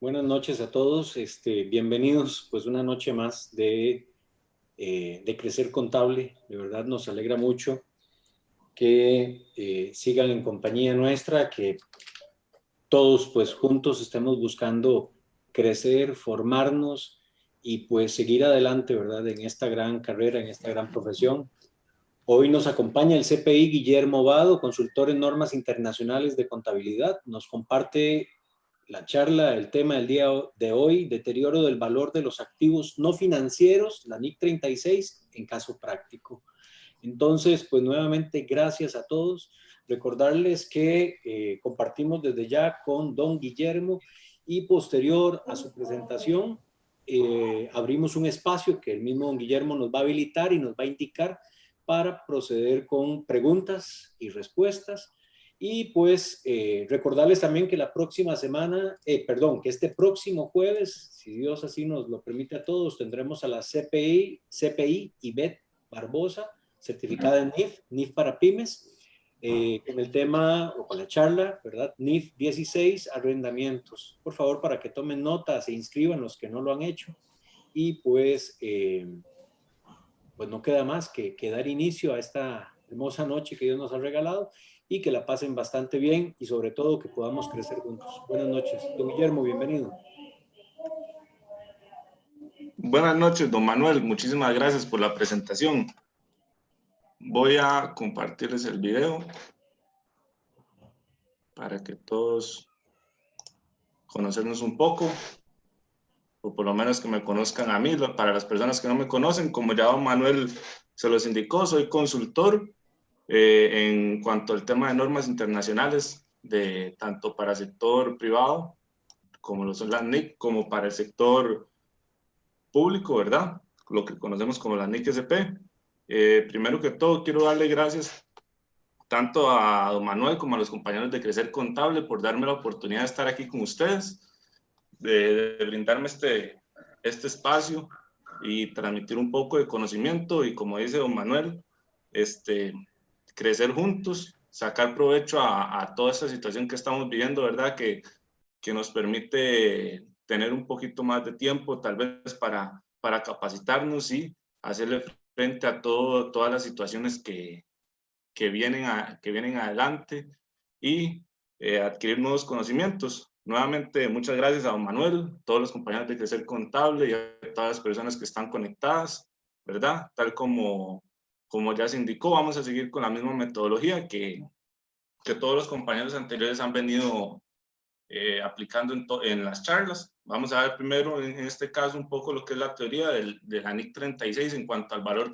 Buenas noches a todos. Bienvenidos pues una noche más de Crecer Contable. De verdad nos alegra mucho que sigan en compañía nuestra, que todos pues juntos estemos buscando crecer, formarnos y pues seguir adelante, ¿verdad? En esta gran carrera, en esta gran profesión. Hoy nos acompaña el CPI Guillermo Vado, consultor en normas internacionales de contabilidad. Nos comparte la charla, el tema del día de hoy, deterioro del valor de los activos no financieros, la NIC 36, en caso práctico. Entonces, pues nuevamente, gracias a todos. Recordarles que compartimos desde ya con don Guillermo y posterior a su presentación, abrimos un espacio que el mismo don Guillermo nos va a habilitar y nos va a indicar para proceder con preguntas y respuestas. Y pues recordarles también que la próxima semana, que este próximo jueves, si Dios así nos lo permite a todos, tendremos a la CPI Ivette Barbosa, certificada en NIF para pymes, con el tema o con la charla, ¿verdad? NIF 16, arrendamientos. Por favor, para que tomen nota, se inscriban los que no lo han hecho. Y pues no queda más que dar inicio a esta hermosa noche que Dios nos ha regalado y que la pasen bastante bien y sobre todo que podamos crecer juntos. Buenas noches. Don Guillermo, bienvenido. Buenas noches, don Manuel. Muchísimas gracias por la presentación. Voy a compartirles el video para que todos conocernos un poco, o por lo menos que me conozcan a mí. Para las personas que no me conocen, como ya don Manuel se los indicó, soy consultor en cuanto al tema de normas internacionales, tanto para el sector privado, como lo son las NIC, como para el sector público, ¿verdad? Lo que conocemos como la NIC-SP. Primero que todo, quiero darle gracias tanto a don Manuel como a los compañeros de Crecer Contable por darme la oportunidad de estar aquí con ustedes, de brindarme este espacio y transmitir un poco de conocimiento y, como dice don Manuel, crecer juntos, sacar provecho a toda esta situación que estamos viviendo, ¿verdad? Que nos permite tener un poquito más de tiempo, tal vez para capacitarnos y hacerle frente a todas las situaciones que vienen adelante y adquirir nuevos conocimientos. Nuevamente, muchas gracias a don Manuel, todos los compañeros de Crecer Contable y a todas las personas que están conectadas, ¿verdad? Tal como ya se indicó, vamos a seguir con la misma metodología que todos los compañeros anteriores han venido aplicando en las charlas. Vamos a ver primero, en este caso, un poco lo que es la teoría de la NIC 36 en cuanto al valor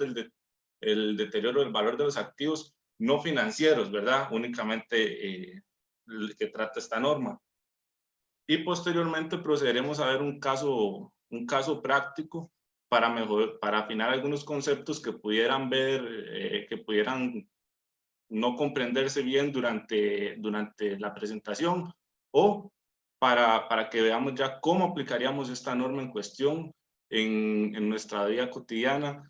el deterioro del valor de los activos no financieros, ¿verdad? Únicamente que trata esta norma. Y posteriormente procederemos a ver un caso práctico para afinar algunos conceptos que pudieran que pudieran no comprenderse bien durante la presentación o para que veamos ya cómo aplicaríamos esta norma en cuestión en nuestra vida cotidiana.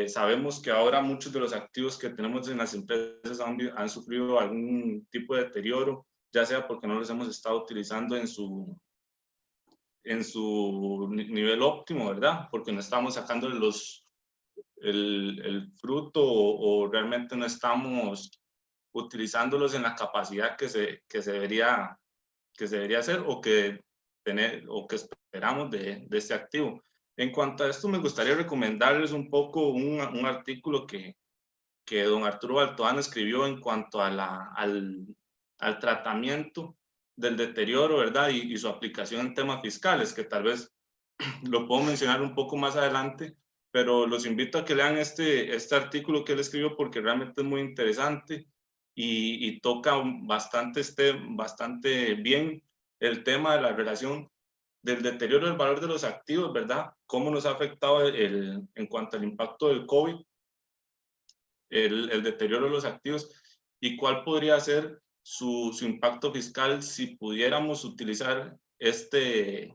Sabemos que ahora muchos de los activos que tenemos en las empresas han sufrido algún tipo de deterioro, ya sea porque no los hemos estado utilizando en su nivel óptimo, ¿verdad? Porque no estamos sacando el fruto o realmente no estamos utilizándolos en la capacidad que se debería hacer o que esperamos de este activo. En cuanto a esto, me gustaría recomendarles un poco un artículo que don Arturo Baltoano escribió en cuanto al tratamiento del deterioro, ¿verdad? Y su aplicación en temas fiscales, que tal vez lo puedo mencionar un poco más adelante, pero los invito a que lean este artículo que él escribió porque realmente es muy interesante y toca bastante bien el tema de la relación del deterioro del valor de los activos, ¿verdad? Cómo nos ha afectado en cuanto al impacto del COVID, el deterioro de los activos y cuál podría ser su impacto fiscal si pudiéramos utilizar este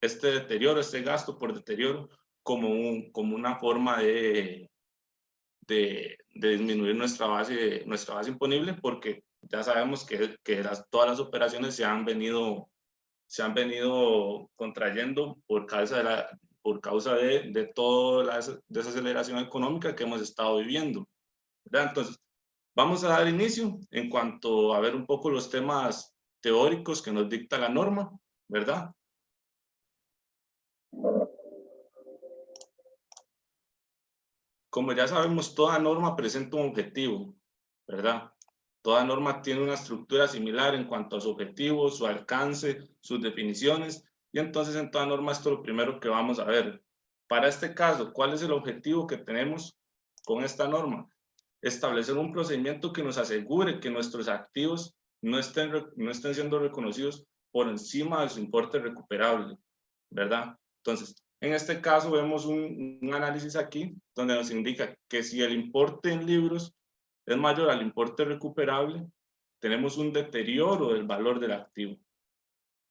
deterioro, este gasto por deterioro, como una forma de disminuir nuestra base imponible, porque ya sabemos que todas las operaciones se han venido contrayendo por causa de toda la desaceleración económica que hemos estado viviendo, ¿verdad? Entonces, vamos a dar inicio en cuanto a ver un poco los temas teóricos que nos dicta la norma, ¿verdad? Como ya sabemos, toda norma presenta un objetivo, ¿verdad? Toda norma tiene una estructura similar en cuanto a su objetivo, su alcance, sus definiciones, y entonces en toda norma esto es lo primero que vamos a ver. Para este caso, ¿cuál es el objetivo que tenemos con esta norma? Establecer un procedimiento que nos asegure que nuestros activos no estén siendo reconocidos por encima de su importe recuperable, ¿verdad? Entonces, en este caso vemos un análisis aquí donde nos indica que si el importe en libros es mayor al importe recuperable, tenemos un deterioro del valor del activo,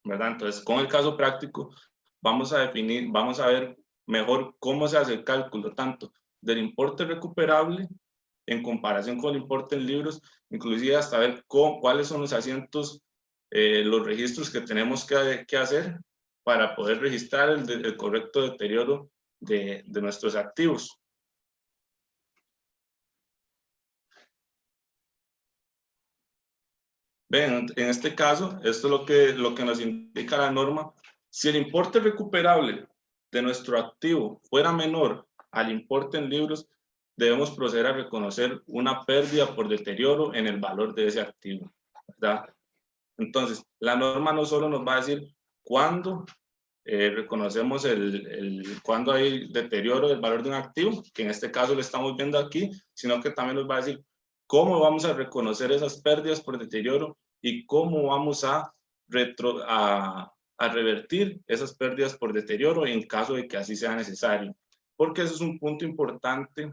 ¿verdad? Entonces, con el caso práctico, vamos a ver mejor cómo se hace el cálculo tanto del importe recuperable en comparación con el importe en libros, inclusive hasta ver cuáles son los asientos, los registros que tenemos que hacer para poder registrar el correcto deterioro de nuestros activos. Ven, en este caso, esto es lo que nos indica la norma. Si el importe recuperable de nuestro activo fuera menor al importe en libros, debemos proceder a reconocer una pérdida por deterioro en el valor de ese activo, ¿verdad? Entonces, la norma no solo nos va a decir cuándo reconocemos cuándo hay deterioro del valor de un activo, que en este caso lo estamos viendo aquí, sino que también nos va a decir cómo vamos a reconocer esas pérdidas por deterioro y cómo vamos a revertir esas pérdidas por deterioro en caso de que así sea necesario. Porque eso es un punto importante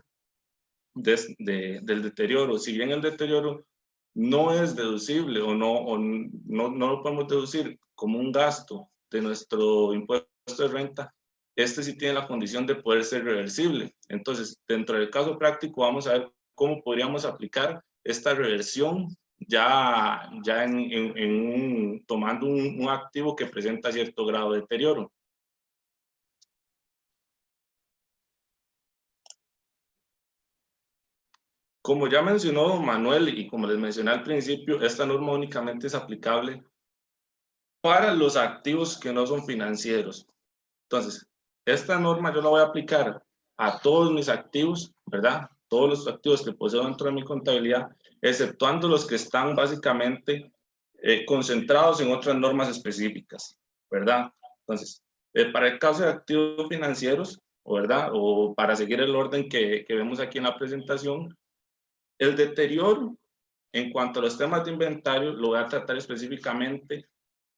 del deterioro. Si bien el deterioro no es deducible o no lo podemos deducir como un gasto de nuestro impuesto de renta, este sí tiene la condición de poder ser reversible. Entonces, dentro del caso práctico, vamos a ver cómo podríamos aplicar esta reversión ya tomando un activo que presenta cierto grado de deterioro. Como ya mencionó Manuel y como les mencioné al principio, esta norma únicamente es aplicable para los activos que no son financieros. Entonces, esta norma yo la voy a aplicar a todos mis activos, ¿verdad? Todos los activos que poseo dentro de mi contabilidad, exceptuando los que están básicamente concentrados en otras normas específicas, ¿verdad? Entonces, para el caso de activos financieros, ¿verdad? O para seguir el orden que vemos aquí en la presentación, el deterioro en cuanto a los temas de inventario lo voy a tratar específicamente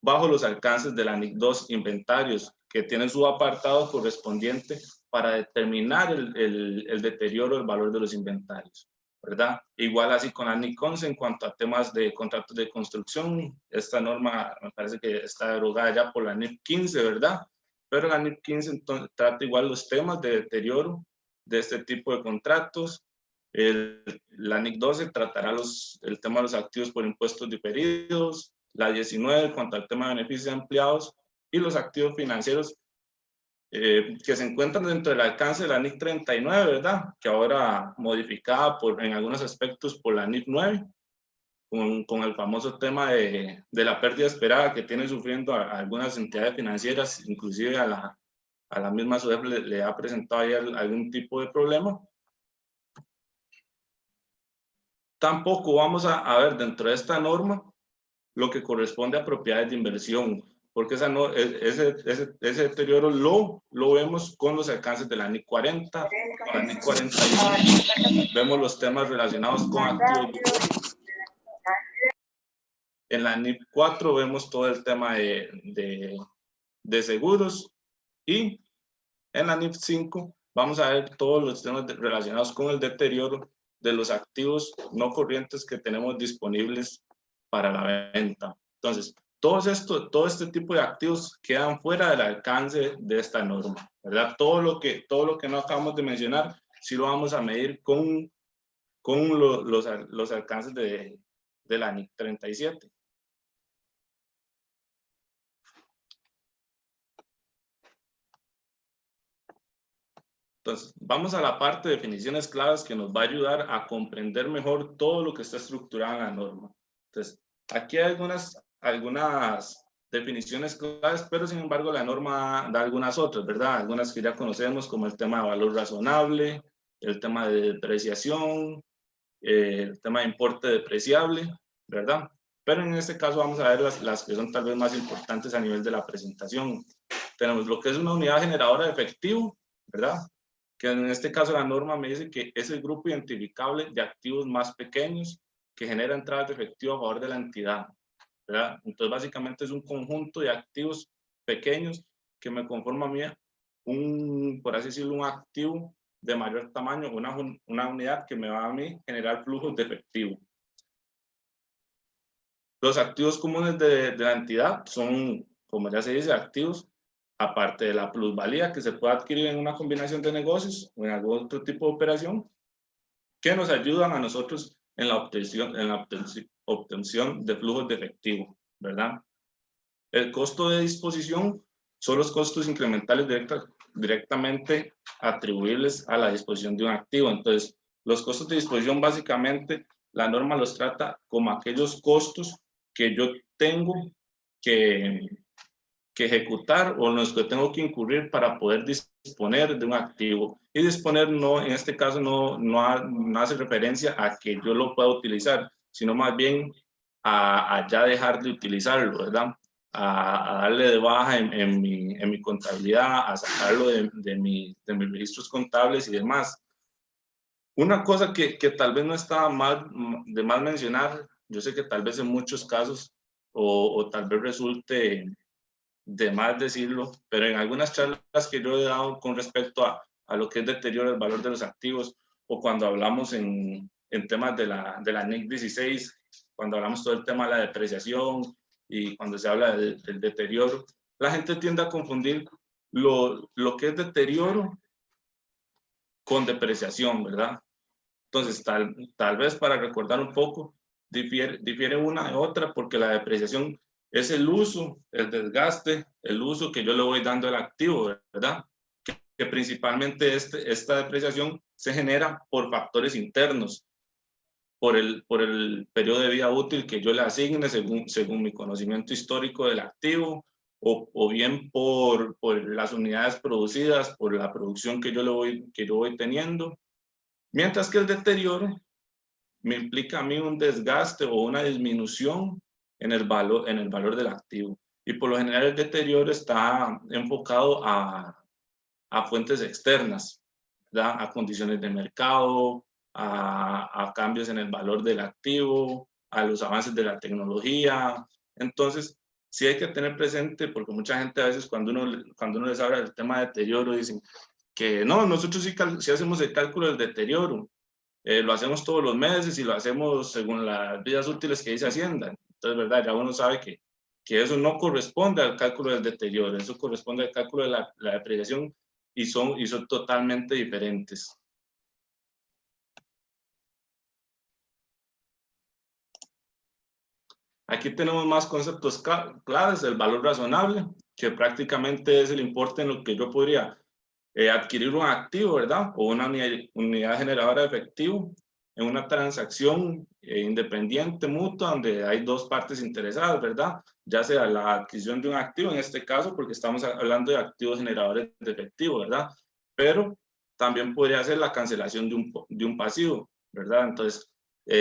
bajo los alcances de la NIC 2 inventarios, que tienen su apartado correspondiente para determinar el deterioro del valor de los inventarios, ¿verdad? Igual así con la NIC 11 en cuanto a temas de contratos de construcción, esta norma me parece que está derogada ya por la NIC 15, ¿verdad? Pero la NIC 15 entonces, trata igual los temas de deterioro de este tipo de contratos. La NIC 12 tratará el tema de los activos por impuestos diferidos, la 19 en cuanto al tema de beneficios ampliados y los activos financieros que se encuentran dentro del alcance de la NIC 39, ¿verdad? Que ahora modificada en algunos aspectos por la NIC 9, con el famoso tema de la pérdida esperada que tienen sufriendo algunas entidades financieras, inclusive a la misma SUDEP le ha presentado ahí algún tipo de problema. Tampoco vamos a ver dentro de esta norma lo que corresponde a propiedades de inversión, porque ese deterioro lo vemos con los alcances de la NIC 40, la NIC 41, vemos los temas relacionados con activos. En la NIC 4 vemos todo el tema de seguros y en la NIC 5 vamos a ver todos los temas relacionados con el deterioro de los activos no corrientes que tenemos disponibles para la venta. Entonces, todo este tipo de activos quedan fuera del alcance de esta norma, ¿verdad? Todo lo que no acabamos de mencionar, sí lo vamos a medir con los alcances de la NIC 37. Entonces, vamos a la parte de definiciones claves que nos va a ayudar a comprender mejor todo lo que está estructurado en la norma. Entonces, aquí hay algunas definiciones claves, pero sin embargo la norma da algunas otras, ¿verdad? Algunas que ya conocemos, como el tema de valor razonable, el tema de depreciación, el tema de importe depreciable, ¿verdad? Pero en este caso vamos a ver las que son tal vez más importantes a nivel de la presentación. Tenemos lo que es una unidad generadora de efectivo, ¿verdad? Que en este caso la norma me dice que es el grupo identificable de activos más pequeños que genera entradas de efectivo a favor de la entidad, ¿verdad? Entonces básicamente es un conjunto de activos pequeños que me conforma a mí por así decirlo, un activo de mayor tamaño, una unidad que me va a mí generar flujos de efectivo. Los activos comunes de la entidad son, como ya se dice, activos aparte de la plusvalía que se puede adquirir en una combinación de negocios o en algún otro tipo de operación, que nos ayudan a nosotros en la obtención de flujos de efectivo, ¿verdad? El costo de disposición son los costos incrementales directamente atribuibles a la disposición de un activo. Entonces, los costos de disposición básicamente la norma los trata como aquellos costos que yo tengo que ejecutar o en los que tengo que incurrir para poder disponer de un activo. Y disponer no, en este caso no hace referencia a que yo lo pueda utilizar, sino más bien a ya dejar de utilizarlo, ¿verdad? A darle de baja en mi contabilidad, a sacarlo de mis registros contables y demás. Una cosa que tal vez no está de más mencionar, yo sé que tal vez en muchos casos o tal vez resulte de más decirlo, pero en algunas charlas que yo he dado con respecto a lo que es deterioro del valor de los activos, o cuando hablamos en temas de la NIC 16, cuando hablamos todo el tema de la depreciación y cuando se habla del deterioro, la gente tiende a confundir lo que es deterioro con depreciación, ¿verdad? Entonces, tal vez para recordar un poco, difiere una de otra porque la depreciación es el uso, el desgaste, el uso que yo le voy dando al activo, ¿verdad? Que principalmente esta depreciación se genera por factores internos, por el periodo de vida útil que yo le asigne según mi conocimiento histórico del activo, o bien por las unidades producidas, por la producción que yo voy teniendo. Mientras que el deterioro me implica a mí un desgaste o una disminución en el valor del activo. Y por lo general el deterioro está enfocado a fuentes externas, ¿verdad? A condiciones de mercado, a cambios en el valor del activo, a los avances de la tecnología. Entonces, sí hay que tener presente, porque mucha gente a veces cuando uno les habla del tema de deterioro, dicen que no, nosotros sí hacemos el cálculo del deterioro, lo hacemos todos los meses y lo hacemos según las vidas útiles que dice Hacienda. Entonces, ¿verdad? Ya uno sabe que eso no corresponde al cálculo del deterioro, eso corresponde al cálculo de la depreciación y son totalmente diferentes. Aquí tenemos más conceptos claves, el valor razonable, que prácticamente es el importe en lo que yo podría adquirir un activo, ¿verdad? O una unidad generadora de efectivo en una transacción independiente, mutua, donde hay dos partes interesadas, ¿verdad? Ya sea la adquisición de un activo, en este caso, porque estamos hablando de activos generadores de efectivo, ¿verdad? Pero también podría ser la cancelación de un pasivo, ¿verdad? Entonces,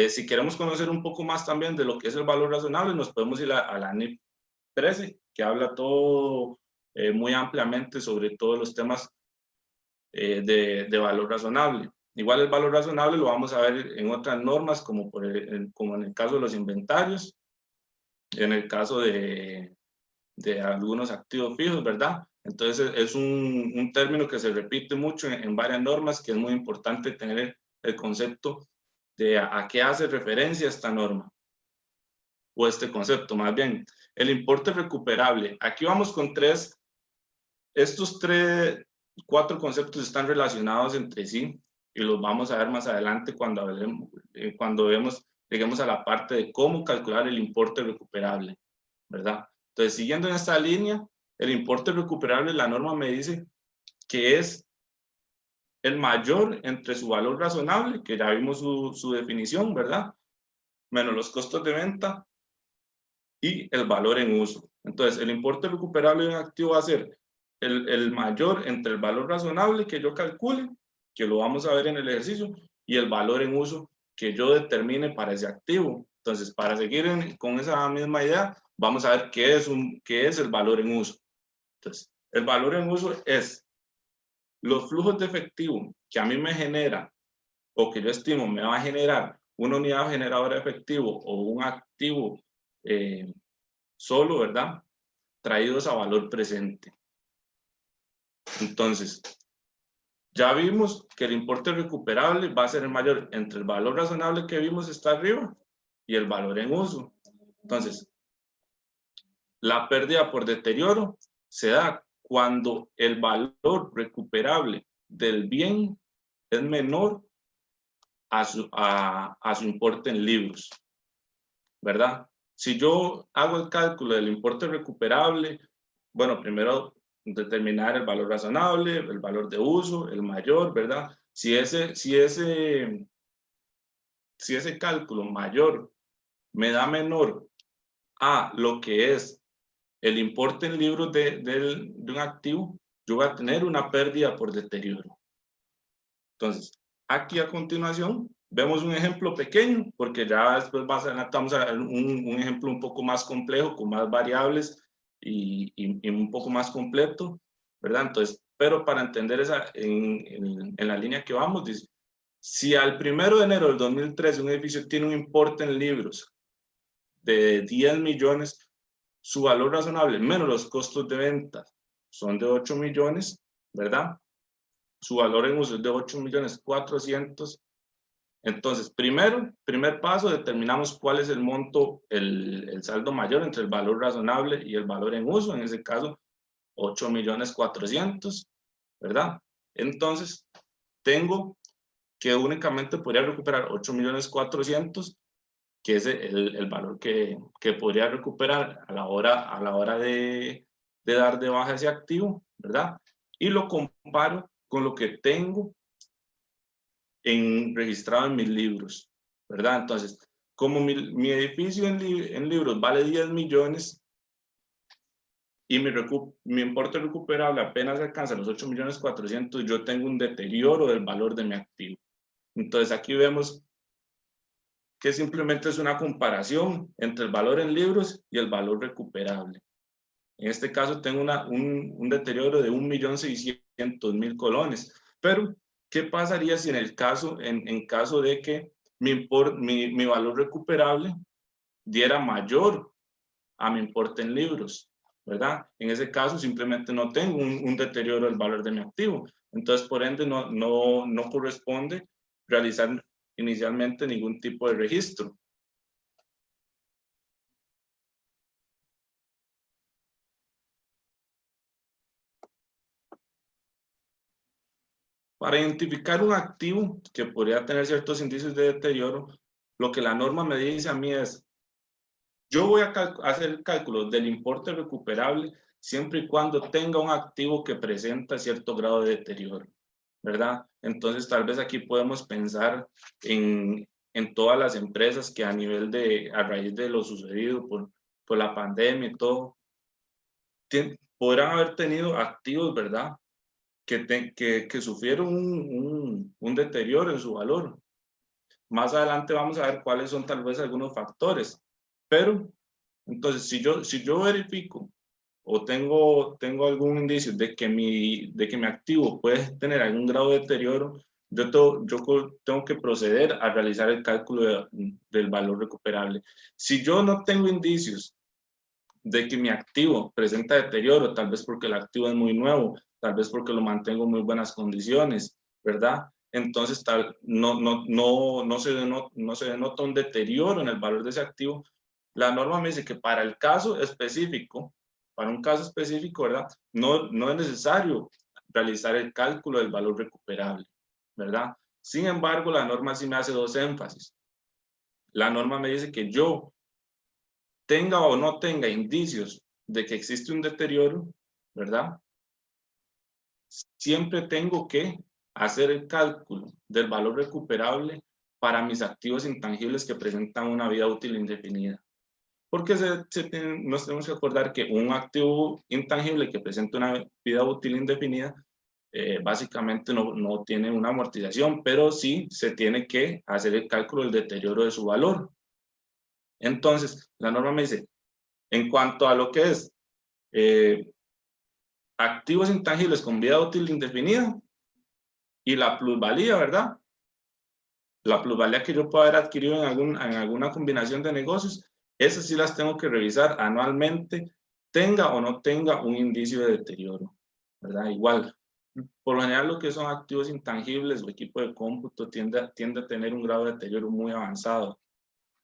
si queremos conocer un poco más también de lo que es el valor razonable, nos podemos ir a la NIP 13, que habla todo muy ampliamente sobre todos los temas de valor razonable. Igual el valor razonable lo vamos a ver en otras normas, como en el caso de los inventarios, en el caso de algunos activos fijos, ¿verdad? Entonces es un término que se repite mucho en varias normas, que es muy importante tener el concepto de a qué hace referencia esta norma, o este concepto más bien. El importe recuperable. Aquí vamos con estos cuatro conceptos están relacionados entre sí y los vamos a ver más adelante cuando lleguemos a la parte de cómo calcular el importe recuperable, ¿verdad? Entonces, siguiendo en esta línea, el importe recuperable, la norma me dice que es el mayor entre su valor razonable, que ya vimos su definición, ¿verdad? Menos los costos de venta y el valor en uso. Entonces, el importe recuperable de un activo va a ser el mayor entre el valor razonable que yo calcule, que lo vamos a ver en el ejercicio, y el valor en uso que yo determine para ese activo. Entonces, para seguir con esa misma idea, vamos a ver qué es el valor en uso. Entonces, el valor en uso es los flujos de efectivo que a mí me genera o que yo estimo me va a generar una unidad generadora de efectivo o un activo solo, ¿verdad? Traídos a valor presente. Entonces, ya vimos que el importe recuperable va a ser el mayor entre el valor razonable que vimos está arriba y el valor en uso. Entonces, la pérdida por deterioro se da cuando el valor recuperable del bien es menor a su importe en libros, ¿verdad? Si yo hago el cálculo del importe recuperable, bueno, primero determinar el valor razonable, el valor de uso, el mayor, ¿verdad? Si ese cálculo mayor me da menor a lo que es el importe en libros de un activo, yo voy a tener una pérdida por deterioro. Entonces, aquí a continuación vemos un ejemplo pequeño, porque ya después vamos a ver un ejemplo un poco más complejo, con más variables y un poco más completo, ¿verdad? Entonces, pero para entender en la línea que vamos, dice, si al 1 de enero del 2013 un edificio tiene un importe en libros de 10 millones, su valor razonable menos los costos de venta son de 8 millones, ¿verdad? Su valor en uso es de 8.400.000. Entonces, primer paso, determinamos cuál es el monto, el saldo mayor entre el valor razonable y el valor en uso, en ese caso, 8.400.000, ¿verdad? Entonces, tengo que únicamente podría recuperar 8.400.000, que es el valor que podría recuperar a la hora de dar de baja ese activo, ¿verdad? Y lo comparo con lo que tengo registrado en mis libros, ¿verdad? Entonces, como mi edificio en libros vale 10 millones y mi importe recuperable apenas alcanza los 8.400.000, yo tengo un deterioro del valor de mi activo. Entonces, aquí vemos que simplemente es una comparación entre el valor en libros y el valor recuperable. En este caso tengo un deterioro de 1.600.000 colones. Pero, ¿qué pasaría si en caso de que mi valor recuperable diera mayor a mi importe en libros? ¿Verdad? En ese caso simplemente no tengo un deterioro del valor de mi activo. Entonces, por ende, no corresponde realizar inicialmente ningún tipo de registro. Para identificar un activo que podría tener ciertos indicios de deterioro, lo que la norma me dice a mí es, yo voy a hacer cálculos del importe recuperable siempre y cuando tenga un activo que presenta cierto grado de deterioro, ¿verdad? Entonces, tal vez aquí podemos pensar en todas las empresas que a raíz de lo sucedido por la pandemia y todo, podrán haber tenido activos, ¿verdad? Que sufrieron un deterioro en su valor. Más adelante vamos a ver cuáles son tal vez algunos factores. Pero, entonces, si yo verifico o tengo algún indicio de que mi activo puede tener algún grado de deterioro, yo tengo que proceder a realizar el cálculo del valor recuperable. Si yo no tengo indicios de que mi activo presenta deterioro, tal vez porque el activo es muy nuevo, tal vez porque lo mantengo en muy buenas condiciones, ¿verdad? Entonces no se denota un deterioro en el valor de ese activo. La norma me dice que para el caso específico, para un caso específico, ¿verdad? No es necesario realizar el cálculo del valor recuperable, ¿verdad? Sin embargo, la norma sí me hace dos énfasis. La norma me dice que yo tenga o no tenga indicios de que existe un deterioro, ¿verdad? Siempre tengo que hacer el cálculo del valor recuperable para mis activos intangibles que presentan una vida útil indefinida. Porque nos tenemos que acordar que un activo intangible que presenta una vida útil indefinida básicamente no tiene una amortización, pero sí se tiene que hacer el cálculo del deterioro de su valor. Entonces, la norma me dice, en cuanto a lo que es activos intangibles con vida útil indefinida y la plusvalía, ¿verdad? La plusvalía que yo pueda haber adquirido en alguna combinación de negocios, esas sí las tengo que revisar anualmente, tenga o no tenga un indicio de deterioro, ¿verdad? Igual, por lo general lo que son activos intangibles o equipo de cómputo tiende a tener un grado de deterioro muy avanzado,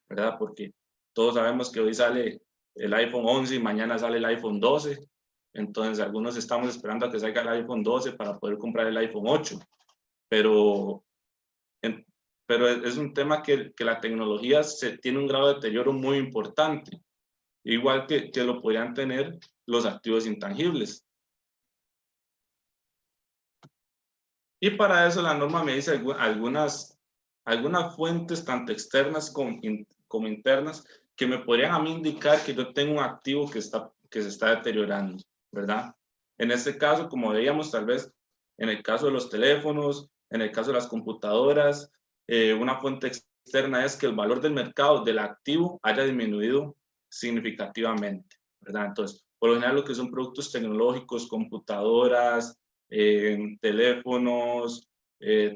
¿verdad? Porque todos sabemos que hoy sale el iPhone 11 y mañana sale el iPhone 12, entonces algunos estamos esperando a que salga el iPhone 12 para poder comprar el iPhone 8, pero pero es un tema que la tecnología tiene un grado de deterioro muy importante, igual que lo podrían tener los activos intangibles. Y para eso la norma me dice algunas fuentes, tanto externas como internas, que me podrían a mí indicar que yo tengo un activo que se está deteriorando, ¿verdad? En este caso, como veíamos, tal vez en el caso de los teléfonos, en el caso de las computadoras, una fuente externa es que el valor del mercado del activo haya disminuido significativamente, ¿verdad? Entonces, por lo general, lo que son productos tecnológicos, computadoras, teléfonos,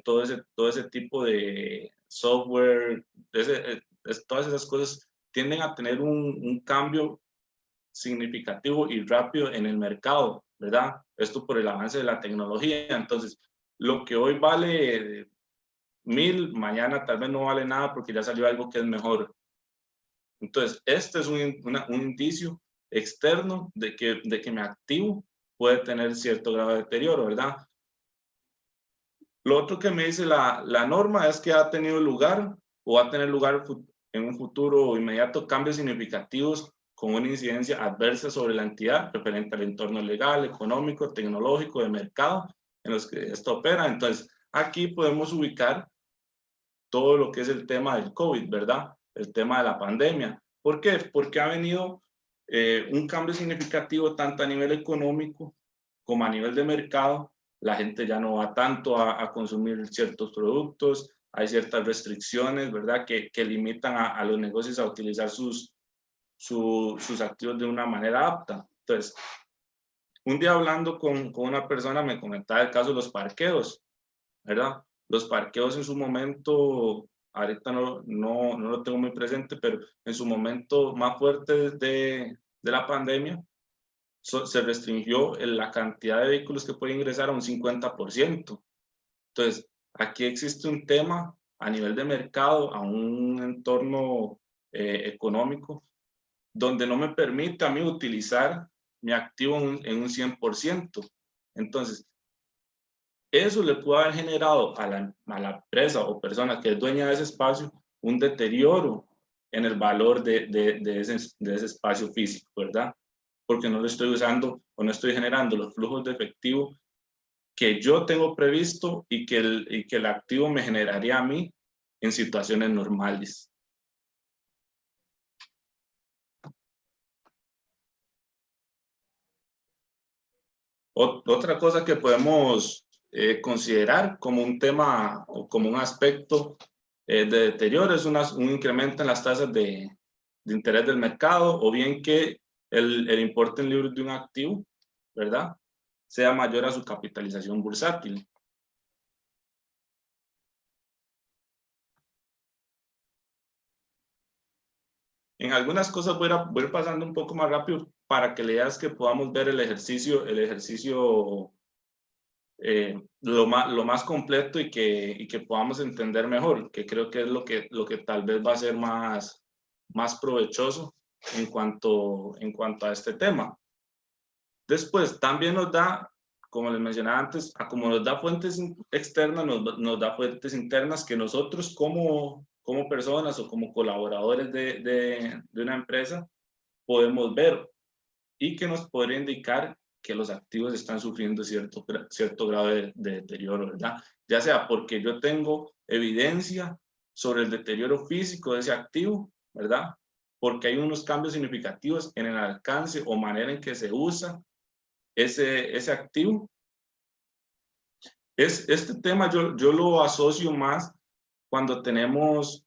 todo ese tipo de software, todas esas cosas tienden a tener un cambio significativo y rápido en el mercado, ¿verdad? Esto por el avance de la tecnología. Entonces, lo que hoy vale 1000, mañana tal vez no vale nada porque ya salió algo que es mejor. Entonces, este es un indicio externo de que mi activo puede tener cierto grado de deterioro, ¿verdad? Lo otro que me dice la norma es que ha tenido lugar o va a tener lugar en un futuro inmediato cambios significativos con una incidencia adversa sobre la entidad referente al entorno legal, económico, tecnológico, de mercado en los que esto opera. Entonces, aquí podemos ubicar todo lo que es el tema del COVID, ¿verdad? El tema de la pandemia. ¿Por qué? Porque ha venido un cambio significativo tanto a nivel económico como a nivel de mercado. La gente ya no va tanto a consumir ciertos productos, hay ciertas restricciones, ¿verdad? Que limitan a los negocios a utilizar sus activos de una manera apta. Entonces, un día hablando con una persona me comentaba el caso de los parqueos, ¿verdad? Los parqueos en su momento, ahorita no lo tengo muy presente, pero en su momento más fuerte de la pandemia, se restringió la cantidad de vehículos que pueden ingresar a un 50%. Entonces, aquí existe un tema a nivel de mercado, a un entorno económico, donde no me permite a mí utilizar mi activo en un 100%. Entonces, eso le puede haber generado a la empresa o persona que es dueña de ese espacio un deterioro en el valor de ese espacio físico, ¿verdad? Porque no lo estoy usando o no estoy generando los flujos de efectivo que yo tengo previsto y que el activo me generaría a mí en situaciones normales. Otra cosa que podemos considerar como un tema o como un aspecto de deterioro es un incremento en las tasas de interés del mercado o bien que el importe en libros de un activo, ¿verdad?, sea mayor a su capitalización bursátil. En algunas cosas voy a ir pasando un poco más rápido para que leas que podamos ver el ejercicio lo más completo y que podamos entender mejor, que creo que es lo que tal vez va a ser más provechoso en cuanto a este tema. Después, también nos da, como les mencionaba antes, como nos da fuentes externas, nos da fuentes internas que nosotros como personas o como colaboradores de una empresa podemos ver y que nos podría indicar que los activos están sufriendo cierto grado de deterioro, ¿verdad? Ya sea porque yo tengo evidencia sobre el deterioro físico de ese activo, ¿verdad? Porque hay unos cambios significativos en el alcance o manera en que se usa ese activo. Este tema yo lo asocio más cuando tenemos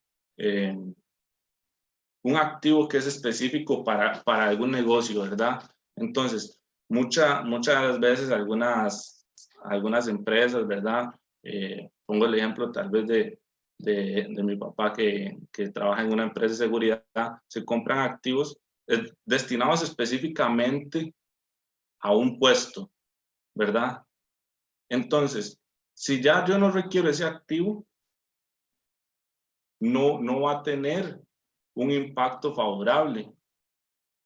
un activo que es específico para algún negocio, ¿verdad? Entonces, muchas veces algunas empresas, ¿verdad? Pongo el ejemplo tal vez de mi papá que trabaja en una empresa de seguridad, se compran activos destinados específicamente a un puesto, ¿verdad? Entonces, si ya yo no requiero ese activo, no va a tener un impacto favorable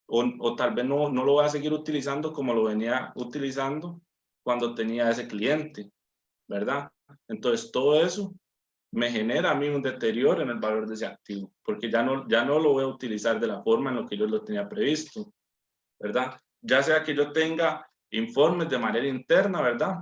o tal vez no lo voy a seguir utilizando como lo venía utilizando cuando tenía ese cliente, ¿verdad? Entonces todo eso me genera a mí un deterioro en el valor de ese activo, porque ya no lo voy a utilizar de la forma en la que yo lo tenía previsto, ¿verdad? Ya sea que yo tenga informes de manera interna, ¿verdad?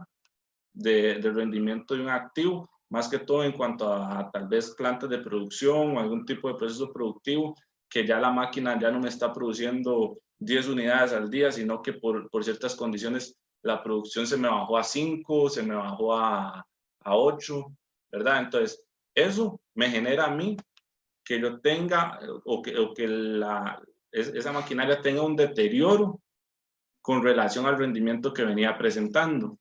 Del rendimiento de un activo, más que todo en cuanto a tal vez plantas de producción o algún tipo de proceso productivo, que ya la máquina ya no me está produciendo 10 unidades al día, sino que por ciertas condiciones la producción se me bajó a 5, se me bajó a 8, ¿verdad? Entonces, eso me genera a mí que yo tenga o que esa maquinaria tenga un deterioro con relación al rendimiento que venía presentando.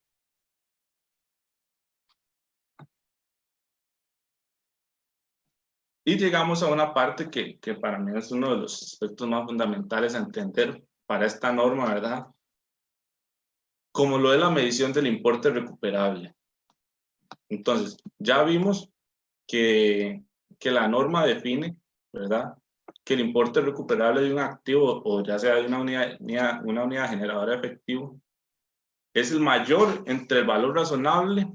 Y llegamos a una parte que para mí es uno de los aspectos más fundamentales a entender para esta norma, ¿verdad? Como lo es la medición del importe recuperable. Entonces, ya vimos que la norma define, ¿verdad? Que el importe recuperable de un activo, o ya sea de una unidad generadora de efectivo, es el mayor entre el valor razonable,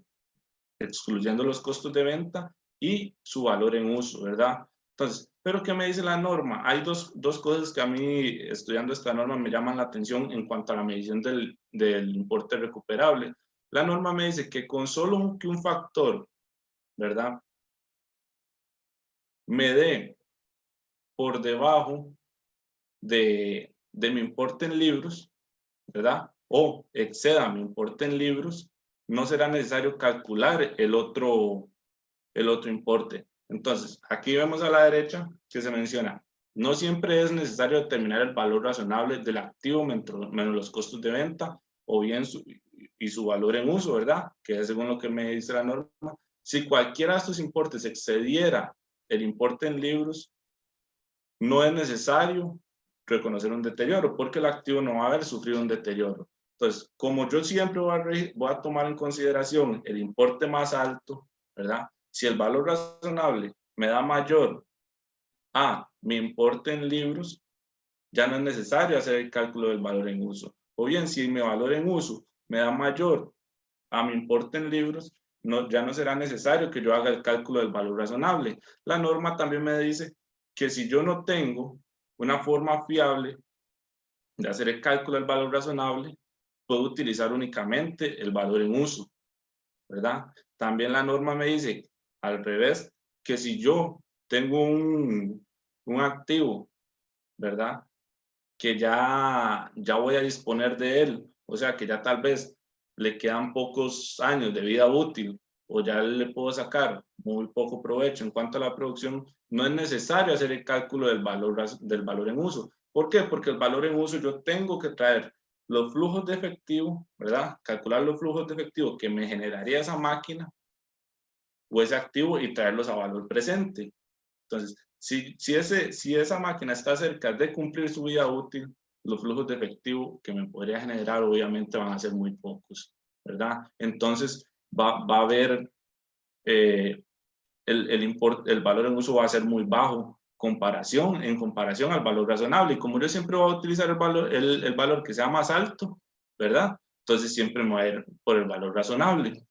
excluyendo los costos de venta, y su valor en uso, ¿verdad? Entonces, ¿pero qué me dice la norma? Hay dos cosas que a mí, estudiando esta norma, me llaman la atención en cuanto a la medición del importe recuperable. La norma me dice que con solo que un factor, ¿verdad?, me dé por debajo de mi importe en libros, ¿verdad?, o exceda mi importe en libros, no será necesario calcular el otro importe. Entonces, aquí vemos a la derecha que se menciona, no siempre es necesario determinar el valor razonable del activo menos los costos de venta o bien su valor en uso, ¿verdad? Que es según lo que me dice la norma. Si cualquiera de estos importes excediera el importe en libros, no es necesario reconocer un deterioro porque el activo no va a haber sufrido un deterioro. Entonces, como yo siempre voy a tomar en consideración el importe más alto, ¿verdad? Si el valor razonable me da mayor a mi importe en libros, ya no es necesario hacer el cálculo del valor en uso. O bien, si mi valor en uso me da mayor a mi importe en libros, ya no será necesario que yo haga el cálculo del valor razonable. La norma también me dice que si yo no tengo una forma fiable de hacer el cálculo del valor razonable, puedo utilizar únicamente el valor en uso, ¿verdad? También la norma me dice, al revés, que si yo tengo un activo, ¿verdad?, que ya voy a disponer de él, o sea, que ya tal vez le quedan pocos años de vida útil o ya le puedo sacar muy poco provecho en cuanto a la producción, no es necesario hacer el cálculo del valor en uso. ¿Por qué? Porque el valor en uso yo tengo que traer los flujos de efectivo, ¿verdad? Calcular los flujos de efectivo que me generaría esa máquina o ese activo y traerlos a valor presente. Entonces, si esa máquina está cerca de cumplir su vida útil, los flujos de efectivo que me podría generar obviamente van a ser muy pocos, ¿verdad? Entonces, va a haber, el valor en uso va a ser muy bajo en comparación al valor razonable. Y como yo siempre voy a utilizar el valor que sea más alto, ¿verdad? Entonces siempre me voy a ir por el valor razonable.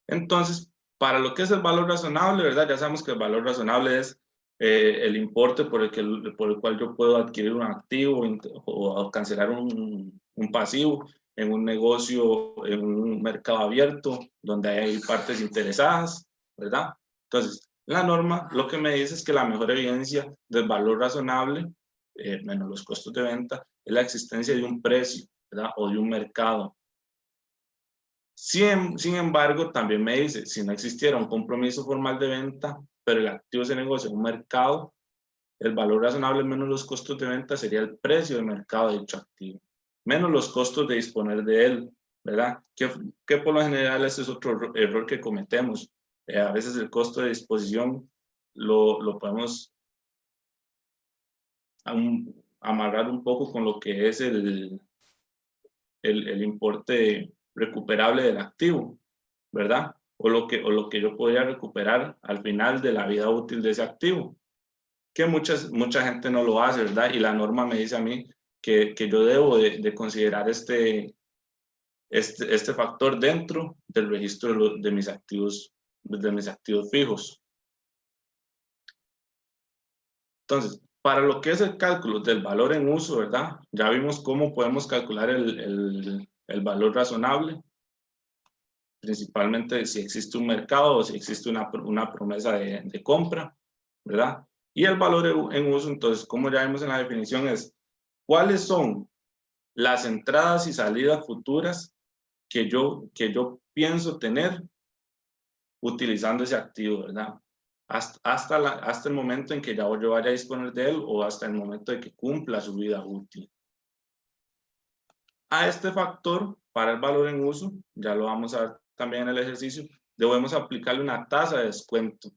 Entonces, para lo que es el valor razonable, ¿verdad? Ya sabemos que el valor razonable es el importe por el cual yo puedo adquirir un activo o cancelar un pasivo en un negocio, en un mercado abierto, donde hay partes interesadas, ¿verdad? Entonces, la norma lo que me dice es que la mejor evidencia del valor razonable, menos los costos de venta, es la existencia de un precio, ¿verdad? O de un mercado. Sin embargo, también me dice, si no existiera un compromiso formal de venta, pero el activo se negocia en un mercado, el valor razonable menos los costos de venta sería el precio de mercado de dicho activo, menos los costos de disponer de él, ¿verdad? Que por lo general ese es otro error que cometemos. A veces el costo de disposición lo podemos amarrar un poco con lo que es el importe recuperable del activo, ¿verdad? O lo que yo podría recuperar al final de la vida útil de ese activo, que mucha gente no lo hace, ¿verdad? Y la norma me dice a mí que yo debo de considerar este factor dentro del registro de mis activos fijos. Entonces, para lo que es el cálculo del valor en uso, ¿verdad? Ya vimos cómo podemos calcular el valor razonable, principalmente si existe un mercado o si existe una promesa de compra, ¿verdad? Y el valor en uso, entonces, como ya vimos en la definición, es cuáles son las entradas y salidas futuras que yo pienso tener utilizando ese activo, ¿verdad? Hasta el momento en que ya yo vaya a disponer de él o hasta el momento de que cumpla su vida útil. A este factor, para el valor en uso, ya lo vamos a ver también en el ejercicio, debemos aplicarle una tasa de descuento,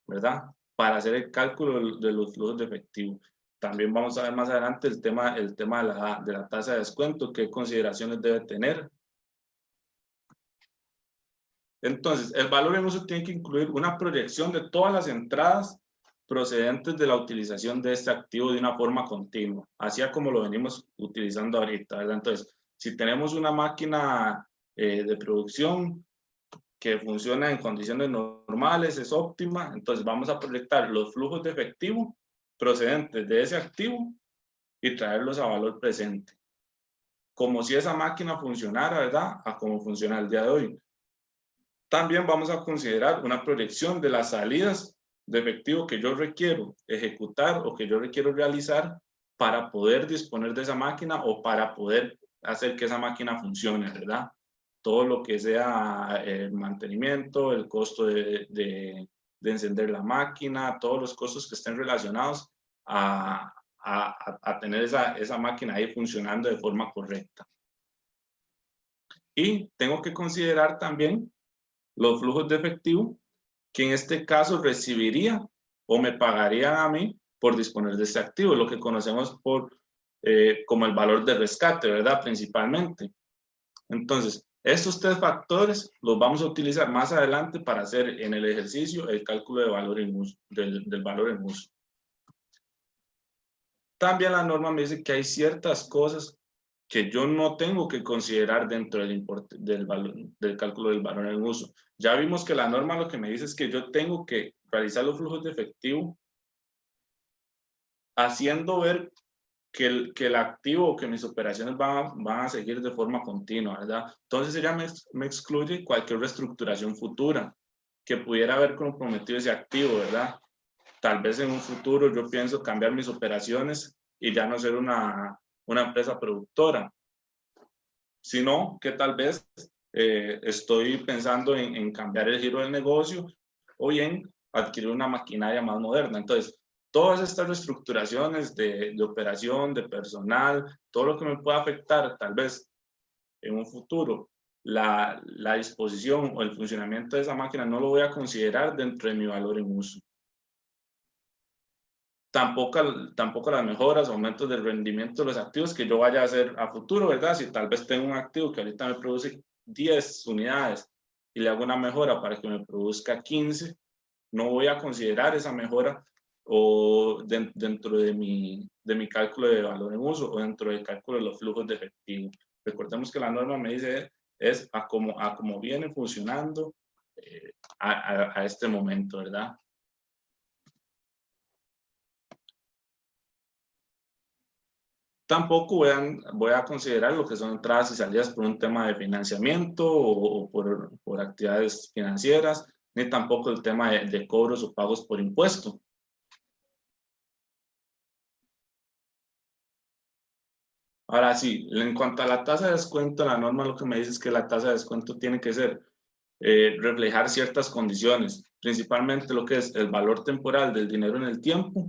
¿verdad? Para hacer el cálculo de los flujos de efectivo. También vamos a ver más adelante el tema de la tasa de descuento, qué consideraciones debe tener. Entonces, el valor en uso tiene que incluir una proyección de todas las entradas procedentes de la utilización de este activo de una forma continua, así como lo venimos utilizando ahorita, ¿verdad? Entonces, si tenemos una máquina de producción que funciona en condiciones normales, es óptima, entonces vamos a proyectar los flujos de efectivo procedentes de ese activo y traerlos a valor presente, como si esa máquina funcionara, ¿verdad? A como funciona el día de hoy. También vamos a considerar una proyección de las salidas de efectivo que yo requiero ejecutar o que yo requiero realizar para poder disponer de esa máquina o para poder hacer que esa máquina funcione, ¿verdad? Todo lo que sea el mantenimiento, el costo de encender la máquina, todos los costos que estén relacionados a tener esa máquina ahí funcionando de forma correcta. Y tengo que considerar también los flujos de efectivo que en este caso recibiría o me pagarían a mí por disponer de este activo, lo que conocemos como el valor de rescate, ¿verdad? Principalmente. Entonces, estos tres factores los vamos a utilizar más adelante para hacer en el ejercicio el cálculo de valor en uso, del valor en uso. También la norma me dice que hay ciertas cosas que yo no tengo que considerar dentro del importe del cálculo del valor en uso. Ya vimos que la norma lo que me dice es que yo tengo que realizar los flujos de efectivo haciendo ver que el activo o que mis operaciones van a seguir de forma continua, ¿verdad? Entonces ella me excluye cualquier reestructuración futura que pudiera haber comprometido ese activo, ¿verdad? Tal vez en un futuro yo pienso cambiar mis operaciones y ya no ser una empresa productora, sino que tal vez estoy pensando en cambiar el giro del negocio o bien adquirir una maquinaria más moderna. Entonces, todas estas reestructuraciones de operación, de personal, todo lo que me pueda afectar tal vez en un futuro, la disposición o el funcionamiento de esa máquina no lo voy a considerar dentro de mi valor en uso. Tampoco las mejoras, aumentos del rendimiento de los activos que yo vaya a hacer a futuro, ¿verdad? Si tal vez tengo un activo que ahorita me produce 10 unidades y le hago una mejora para que me produzca 15, no voy a considerar esa mejora o dentro de mi cálculo de valor en uso o dentro del cálculo de los flujos de efectivo. Recordemos que la norma me dice es a cómo viene funcionando a este momento, ¿verdad? Tampoco voy a considerar lo que son entradas y salidas por un tema de financiamiento o por actividades financieras, ni tampoco el tema de cobros o pagos por impuesto. Ahora sí, en cuanto a la tasa de descuento, la norma lo que me dice es que la tasa de descuento tiene que ser reflejar ciertas condiciones, principalmente lo que es el valor temporal del dinero en el tiempo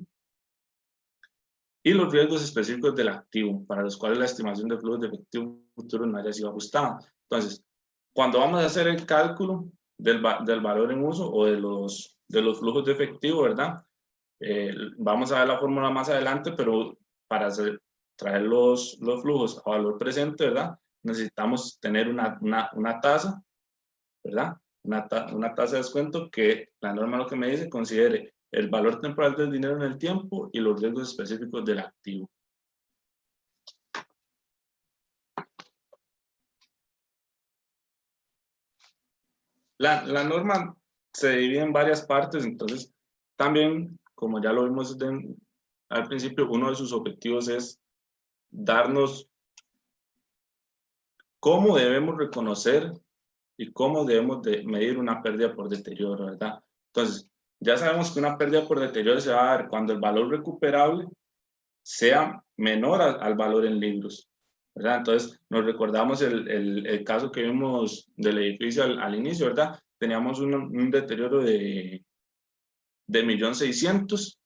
y los riesgos específicos del activo, para los cuales la estimación de flujos de efectivo futuro no haya sido ajustada. Entonces, cuando vamos a hacer el cálculo del valor en uso o de los flujos de efectivo, ¿verdad? Vamos a ver la fórmula más adelante, pero para traer los flujos a valor presente, ¿verdad? Necesitamos tener una tasa, ¿verdad? Una tasa de descuento que la norma lo que me dice considere el valor temporal del dinero en el tiempo y los riesgos específicos del activo. La norma se divide en varias partes, entonces también, como ya lo vimos al principio, uno de sus objetivos es darnos cómo debemos reconocer y cómo debemos de medir una pérdida por deterioro, ¿verdad? Entonces, ya sabemos que una pérdida por deterioro se va a dar cuando el valor recuperable sea menor al valor en libros, ¿verdad? Entonces, nos recordamos el caso que vimos del edificio al inicio, ¿verdad? Teníamos un deterioro de 1.600.000,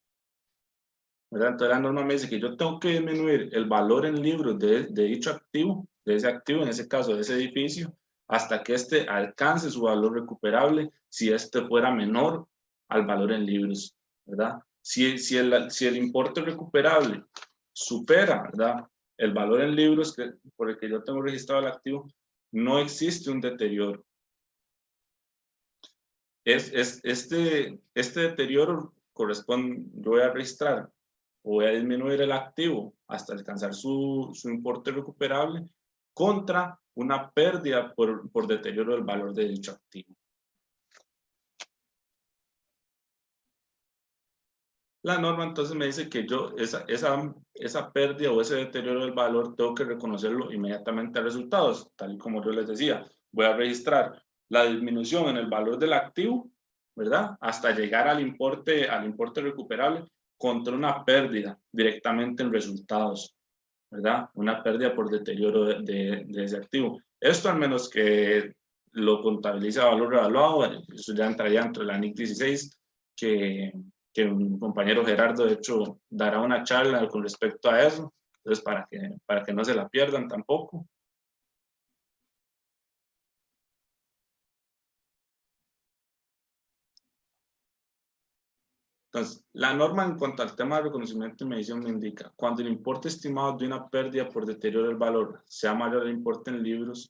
¿verdad? Entonces, la norma me dice que yo tengo que disminuir el valor en libros de dicho activo, de ese activo, en ese caso, de ese edificio, hasta que éste alcance su valor recuperable, si este fuera menor al valor en libros, ¿verdad? Si el importe recuperable supera, ¿verdad?, el valor en libros por el que yo tengo registrado el activo, no existe un deterioro. Este deterioro corresponde, yo voy a registrar o voy a disminuir el activo hasta alcanzar su importe recuperable contra una pérdida por deterioro del valor de dicho activo. La norma entonces me dice que yo esa pérdida o ese deterioro del valor tengo que reconocerlo inmediatamente a resultados, tal y como yo les decía. Voy a registrar la disminución en el valor del activo, ¿verdad? Hasta llegar al importe recuperable contra una pérdida directamente en resultados, ¿verdad? Una pérdida por deterioro de ese activo. Esto al menos que lo contabiliza a valor revaluado, eso ya entraría entre la NIC 16, que un compañero Gerardo, de hecho, dará una charla con respecto a eso, entonces para que no se la pierdan tampoco. Entonces, la norma en cuanto al tema de reconocimiento y medición me indica, cuando el importe estimado de una pérdida por deterioro del valor sea mayor al importe en libros,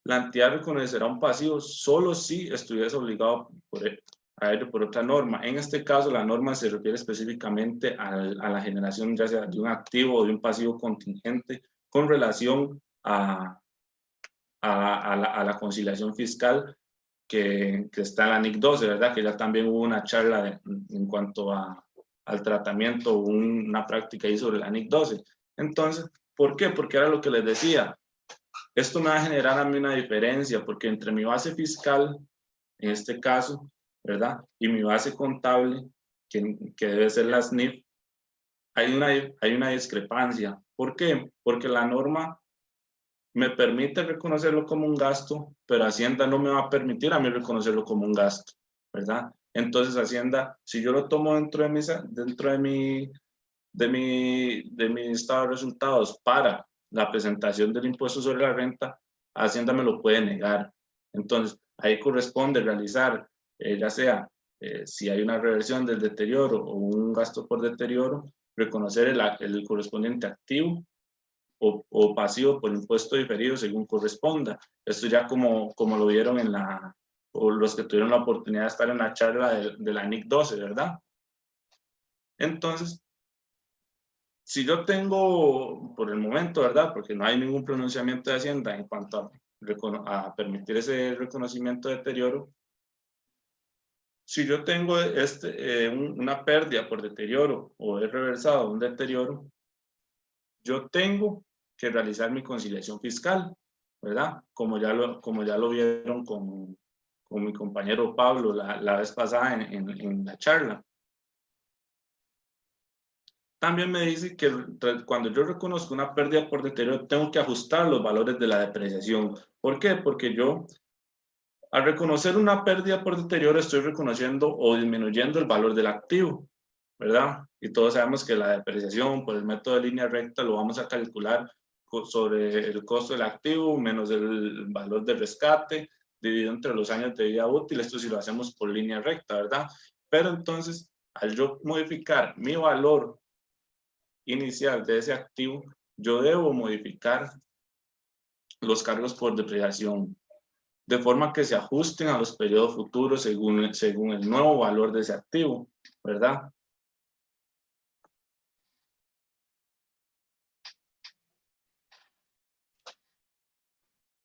la entidad reconocerá un pasivo solo si estuviese obligado a ello por otra norma. En este caso, la norma se refiere específicamente a la generación ya sea de un activo o de un pasivo contingente con relación a la conciliación fiscal que está en la NIC 12, ¿verdad? Que ya también hubo una charla en cuanto al tratamiento, una práctica ahí sobre la NIC 12. Entonces, ¿por qué? Porque era lo que les decía. Esto me va a generar a mí una diferencia, porque entre mi base fiscal, en este caso, ¿verdad? Y mi base contable, que debe ser la SNIF, hay una discrepancia. ¿Por qué? Porque la norma me permite reconocerlo como un gasto, pero Hacienda no me va a permitir a mí reconocerlo como un gasto, ¿verdad? Entonces Hacienda, si yo lo tomo dentro de mi estado de resultados para la presentación del impuesto sobre la renta, Hacienda me lo puede negar. Entonces, ahí corresponde realizar, ya sea si hay una reversión del deterioro o un gasto por deterioro, reconocer el correspondiente activo o pasivo por impuesto diferido según corresponda. Esto ya como lo vieron o los que tuvieron la oportunidad de estar en la charla de la NIC 12, ¿verdad? Entonces, si yo tengo, por el momento, ¿verdad? Porque no hay ningún pronunciamiento de Hacienda en cuanto a permitir ese reconocimiento de deterioro, si yo tengo una pérdida por deterioro o he reversado un deterioro, yo tengo que realizar mi conciliación fiscal, ¿verdad? Como ya lo vieron con mi compañero Pablo la vez pasada en la charla. También me dice que cuando yo reconozco una pérdida por deterioro, tengo que ajustar los valores de la depreciación. ¿Por qué? Porque yo, al reconocer una pérdida por deterioro, estoy reconociendo o disminuyendo el valor del activo, ¿verdad? Y todos sabemos que la depreciación por el método de línea recta lo vamos a calcular sobre el costo del activo menos el valor de rescate dividido entre los años de vida útil. Esto si lo hacemos por línea recta, ¿verdad? Pero entonces, al yo modificar mi valor inicial de ese activo, yo debo modificar los cargos por depreciación de forma que se ajusten a los periodos futuros según el nuevo valor de ese activo, ¿verdad?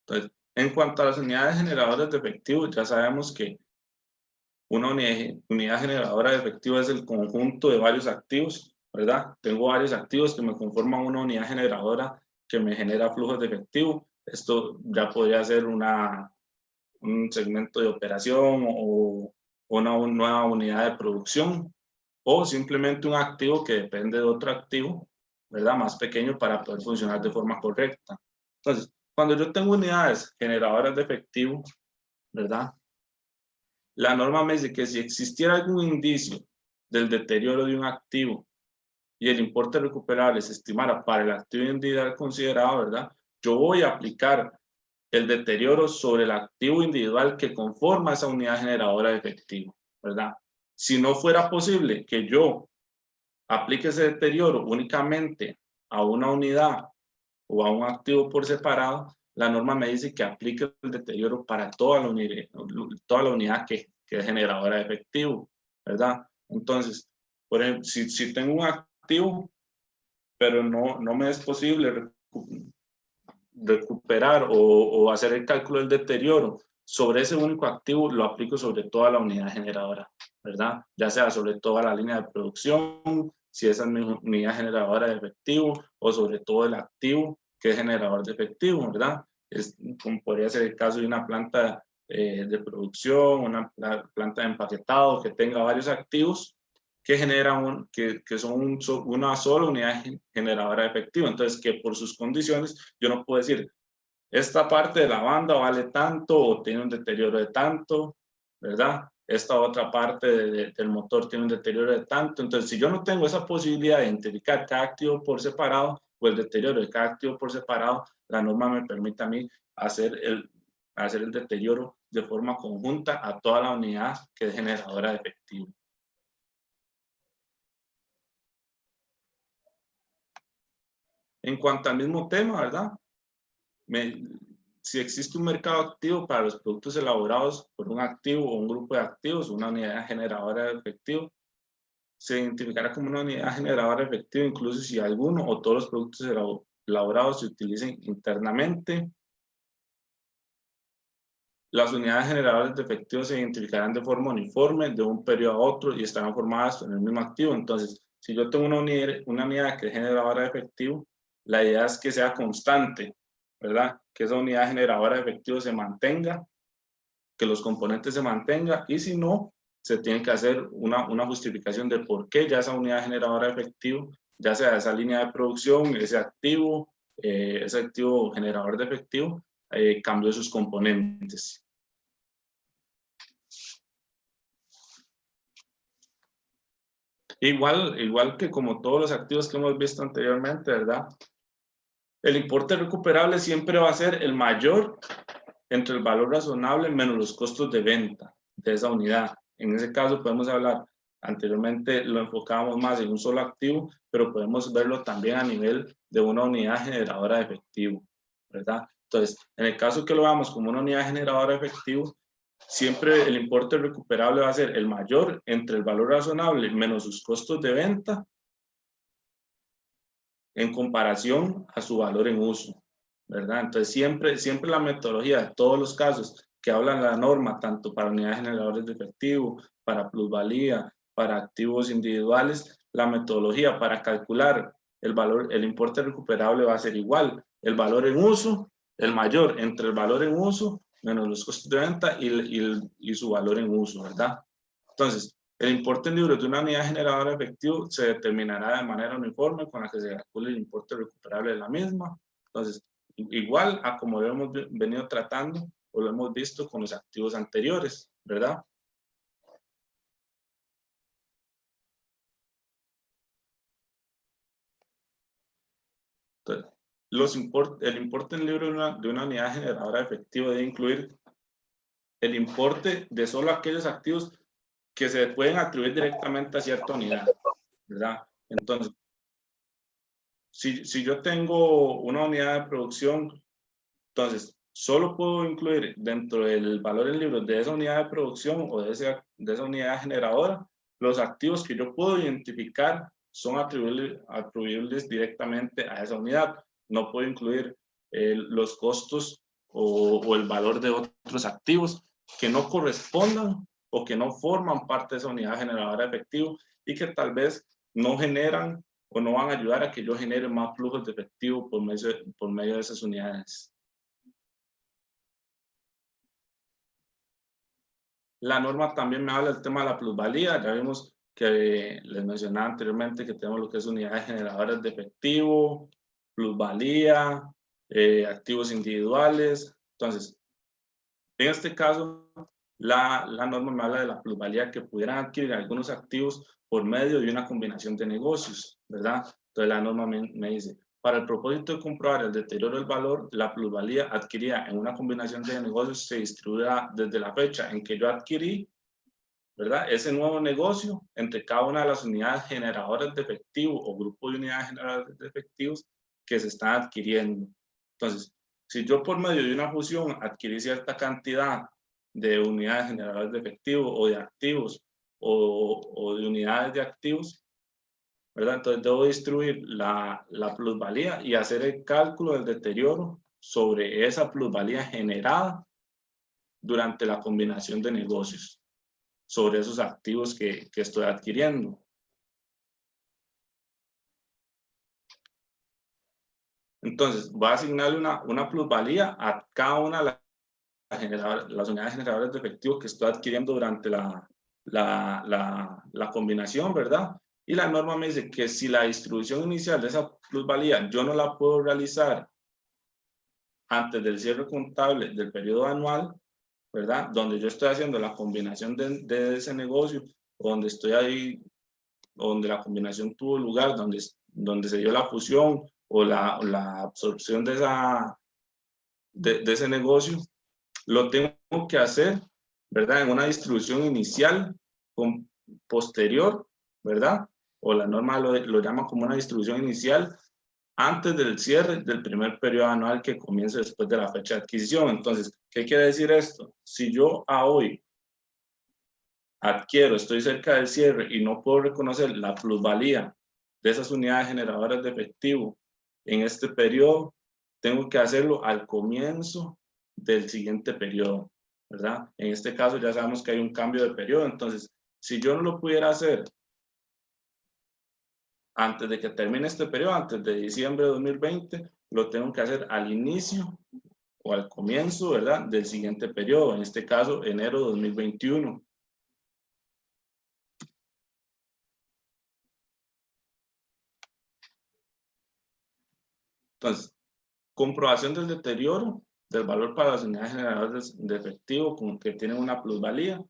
Entonces, en cuanto a las unidades generadoras de efectivo, ya sabemos que una unidad generadora de efectivo es el conjunto de varios activos, ¿verdad? Tengo varios activos que me conforman una unidad generadora que me genera flujos de efectivo. Esto ya podría ser un segmento de operación o una nueva unidad de producción o simplemente un activo que depende de otro activo, ¿verdad? Más pequeño para poder funcionar de forma correcta. Entonces, cuando yo tengo unidades generadoras de efectivo, ¿verdad? La norma me dice que si existiera algún indicio del deterioro de un activo y el importe recuperable se estimara para el activo individual considerado, ¿verdad? Yo voy a aplicar el deterioro sobre el activo individual que conforma esa unidad generadora de efectivo, ¿verdad? Si no fuera posible que yo aplique ese deterioro únicamente a una unidad o a un activo por separado, la norma me dice que aplique el deterioro para toda la unidad que es generadora de efectivo, ¿verdad? Entonces, por ejemplo, si tengo un activo, pero no me es posible recuperar o hacer el cálculo del deterioro sobre ese único activo, lo aplico sobre toda la unidad generadora, ¿verdad? Ya sea sobre toda la línea de producción, si esa es mi unidad generadora de efectivo, o sobre todo el activo que es generador de efectivo, ¿verdad? Como podría ser el caso de una planta de producción, una planta de empaquetado que tenga varios activos que generan que son una sola unidad generadora de efectivo. Entonces, que por sus condiciones, yo no puedo decir, esta parte de la banda vale tanto o tiene un deterioro de tanto, ¿verdad? Esta otra parte del motor tiene un deterioro de tanto. Entonces, si yo no tengo esa posibilidad de identificar cada activo por separado o el deterioro de cada activo por separado, la norma me permite a mí hacer el deterioro de forma conjunta a toda la unidad que es generadora de efectivo. En cuanto al mismo tema, ¿verdad? Si existe un mercado activo para los productos elaborados por un activo o un grupo de activos, una unidad generadora de efectivo, se identificará como una unidad generadora de efectivo incluso si alguno o todos los productos elaborados se utilicen internamente. Las unidades generadoras de efectivo se identificarán de forma uniforme de un periodo a otro y estarán formadas en el mismo activo. Entonces, si yo tengo una unidad que es generadora de efectivo, la idea es que sea constante, ¿verdad? Que esa unidad generadora de efectivo se mantenga, que los componentes se mantengan, y si no, se tiene que hacer una justificación de por qué ya esa unidad generadora de efectivo, ya sea esa línea de producción, ese activo generador de efectivo, cambió sus componentes. Igual que como todos los activos que hemos visto anteriormente, ¿verdad? El importe recuperable siempre va a ser el mayor entre el valor razonable menos los costos de venta de esa unidad. En ese caso podemos hablar, anteriormente lo enfocábamos más en un solo activo, pero podemos verlo también a nivel de una unidad generadora de efectivo, ¿verdad? Entonces, en el caso que lo veamos como una unidad generadora de efectivo, siempre el importe recuperable va a ser el mayor entre el valor razonable menos sus costos de venta en comparación a su valor en uso, ¿verdad? Entonces, siempre la metodología de todos los casos que hablan la norma, tanto para unidades generadoras de efectivo, para plusvalía, para activos individuales, la metodología para calcular el importe recuperable va a ser igual. El valor en uso, el mayor entre el valor en uso menos los costos de venta y su valor en uso, ¿verdad? Entonces, el importe en libros de una unidad generadora de efectivo se determinará de manera uniforme con la que se calcule el importe recuperable de la misma. Entonces, igual a como lo hemos venido tratando o lo hemos visto con los activos anteriores, ¿verdad? Entonces, el importe en libro de una unidad generadora de efectivo debe incluir el importe de solo aquellos activos que se pueden atribuir directamente a cierta unidad, ¿verdad? Entonces, si yo tengo una unidad de producción, entonces solo puedo incluir dentro del valor en libros de esa unidad de producción o de esa unidad generadora los activos que yo puedo identificar son atribuibles directamente a esa unidad. No puedo incluir los costos o el valor de otros activos que no correspondan o que no forman parte de esa unidad generadora de efectivo y que tal vez no generan o no van a ayudar a que yo genere más flujos de efectivo por medio de esas unidades. La norma también me habla del tema de la plusvalía. Ya vimos que les mencionaba anteriormente que tenemos lo que es unidades generadoras de efectivo, plusvalía, activos individuales. Entonces, en este caso, la norma me habla de la plusvalía que pudieran adquirir algunos activos por medio de una combinación de negocios, ¿verdad? Entonces, la norma me dice, para el propósito de comprobar el deterioro del valor, la plusvalía adquirida en una combinación de negocios se distribuirá desde la fecha en que yo adquirí, ¿verdad?, ese nuevo negocio entre cada una de las unidades generadoras de efectivo o grupo de unidades generadoras de efectivos que se están adquiriendo. Entonces, si yo por medio de una fusión adquirí cierta cantidad de unidades generadoras de efectivo o de activos o de unidades de activos, ¿verdad? Entonces debo distribuir la plusvalía y hacer el cálculo del deterioro sobre esa plusvalía generada durante la combinación de negocios, sobre esos activos que estoy adquiriendo. Entonces, voy a asignarle una plusvalía a cada una de las unidades generadoras de efectivo que estoy adquiriendo durante la combinación, ¿verdad? Y la norma me dice que si la distribución inicial de esa plusvalía yo no la puedo realizar antes del cierre contable del periodo anual, ¿verdad? Donde yo estoy haciendo la combinación de ese negocio, donde estoy ahí, donde la combinación tuvo lugar, donde se dio la fusión o la absorción de ese negocio, lo tengo que hacer, ¿verdad?, en una distribución inicial posterior, ¿verdad? O la norma lo llama como una distribución inicial antes del cierre del primer periodo anual que comience después de la fecha de adquisición. Entonces, ¿qué quiere decir esto? Si yo a hoy adquiero, estoy cerca del cierre y no puedo reconocer la plusvalía de esas unidades generadoras de efectivo en este periodo, tengo que hacerlo al comienzo del siguiente periodo, ¿verdad? En este caso ya sabemos que hay un cambio de periodo, entonces si yo no lo pudiera hacer antes de que termine este periodo, antes de diciembre de 2020, lo tengo que hacer al inicio o al comienzo, ¿verdad?, del siguiente periodo, en este caso enero de 2021. Entonces, comprobación del deterioro del valor para las unidades generadoras de efectivo con que tienen una plusvalía.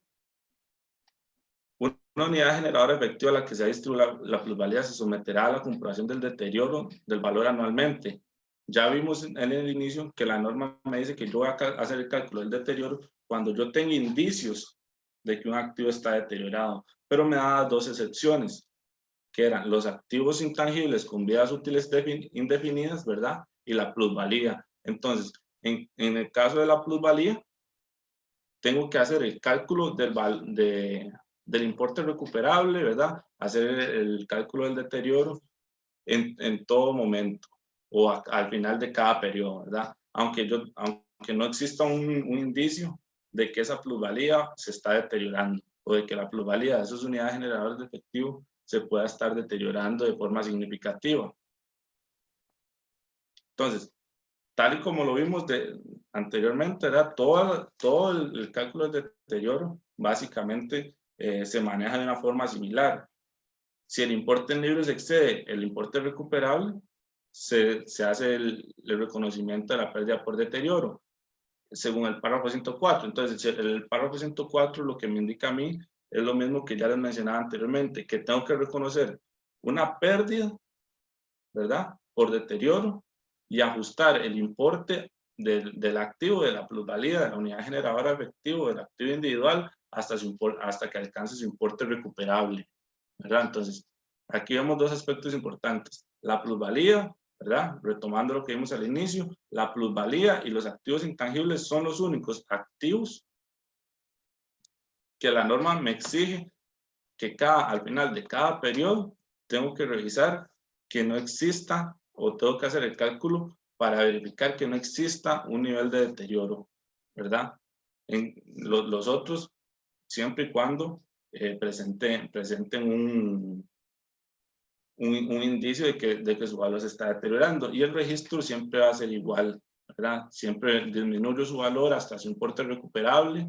Una unidad generadora de efectivo a la que se distribuye la plusvalía se someterá a la comprobación del deterioro del valor anualmente. Ya vimos en el inicio que la norma me dice que yo voy a hacer el cálculo del deterioro cuando yo tenga indicios de que un activo está deteriorado, pero me da dos excepciones, que eran los activos intangibles con vidas útiles indefinidas, ¿verdad?, y la plusvalía. Entonces, en el caso de la plusvalía, tengo que hacer el cálculo del importe recuperable, ¿verdad?, hacer el cálculo del deterioro en todo momento o al final de cada periodo, ¿verdad? Aunque no exista un indicio de que esa plusvalía se está deteriorando o de que la plusvalía de esas unidades generadoras de efectivo se pueda estar deteriorando de forma significativa. Entonces, tal y como lo vimos anteriormente, ¿verdad? Todo el cálculo de deterioro básicamente se maneja de una forma similar. Si el importe en libros excede el importe recuperable, se hace el reconocimiento de la pérdida por deterioro, según el párrafo 104. Entonces, el párrafo 104 lo que me indica a mí es lo mismo que ya les mencionaba anteriormente, que tengo que reconocer una pérdida, ¿verdad?, por deterioro y ajustar el importe del activo, de la plusvalía, de la unidad generadora de efectivo, del activo individual, hasta que alcance su importe recuperable, ¿verdad? Entonces, aquí vemos dos aspectos importantes. La plusvalía, ¿verdad? Retomando lo que vimos al inicio, la plusvalía y los activos intangibles son los únicos activos que la norma me exige que al final de cada periodo tengo que revisar que no exista, o tengo que hacer el cálculo para verificar que no exista un nivel de deterioro, ¿verdad? En los otros, siempre y cuando presenten un indicio de que su valor se está deteriorando, y el registro siempre va a ser igual, ¿verdad? Siempre disminuyo su valor hasta su importe recuperable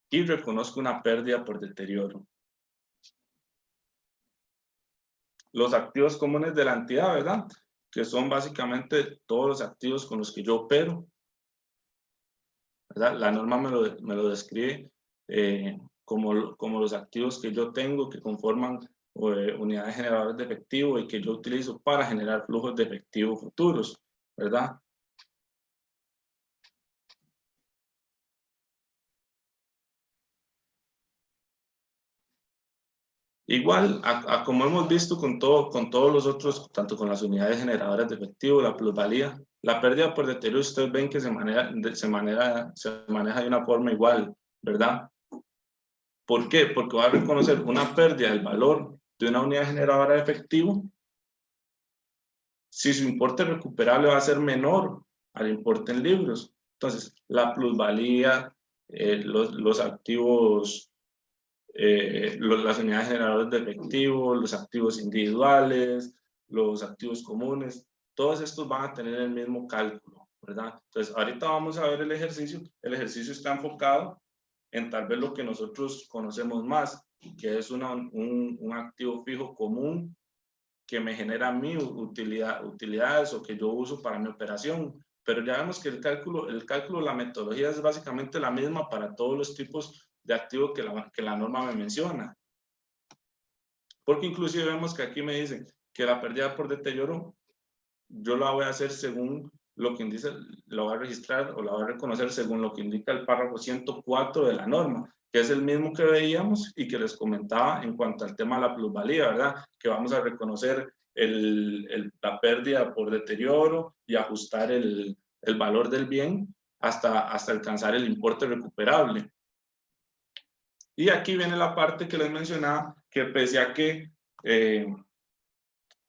y reconozco una pérdida por deterioro. Los activos comunes de la entidad, ¿verdad?, que son básicamente todos los activos con los que yo opero, ¿verdad? La norma me lo describe como los activos que yo tengo, que conforman unidades generadoras de efectivo y que yo utilizo para generar flujos de efectivo futuros, ¿verdad? Igual, como hemos visto con todos los otros, tanto con las unidades generadoras de efectivo, la plusvalía, la pérdida por deterioro, ustedes ven que se maneja de una forma igual, ¿verdad? ¿Por qué? Porque va a reconocer una pérdida del valor de una unidad generadora de efectivo si su importe recuperable va a ser menor al importe en libros. Entonces, la plusvalía, los activos, las unidades generadoras de efectivo, los activos individuales, los activos comunes, todos estos van a tener el mismo cálculo, ¿verdad? Entonces, ahorita vamos a ver el ejercicio. El ejercicio está enfocado en tal vez lo que nosotros conocemos más, que es un activo fijo común que me genera mi utilidades o que yo uso para mi operación. Pero ya vemos que el cálculo, la metodología es básicamente la misma para todos los tipos de activos que la norma me menciona. Porque inclusive vemos que aquí me dicen que la pérdida por deterioro, yo la voy a hacer según lo que indica, lo voy a registrar o la voy a reconocer según lo que indica el párrafo 104 de la norma, que es el mismo que veíamos y que les comentaba en cuanto al tema de la plusvalía, ¿verdad? Que vamos a reconocer la pérdida por deterioro y ajustar el valor del bien hasta alcanzar el importe recuperable. Y aquí viene la parte que les mencionaba, que pese a que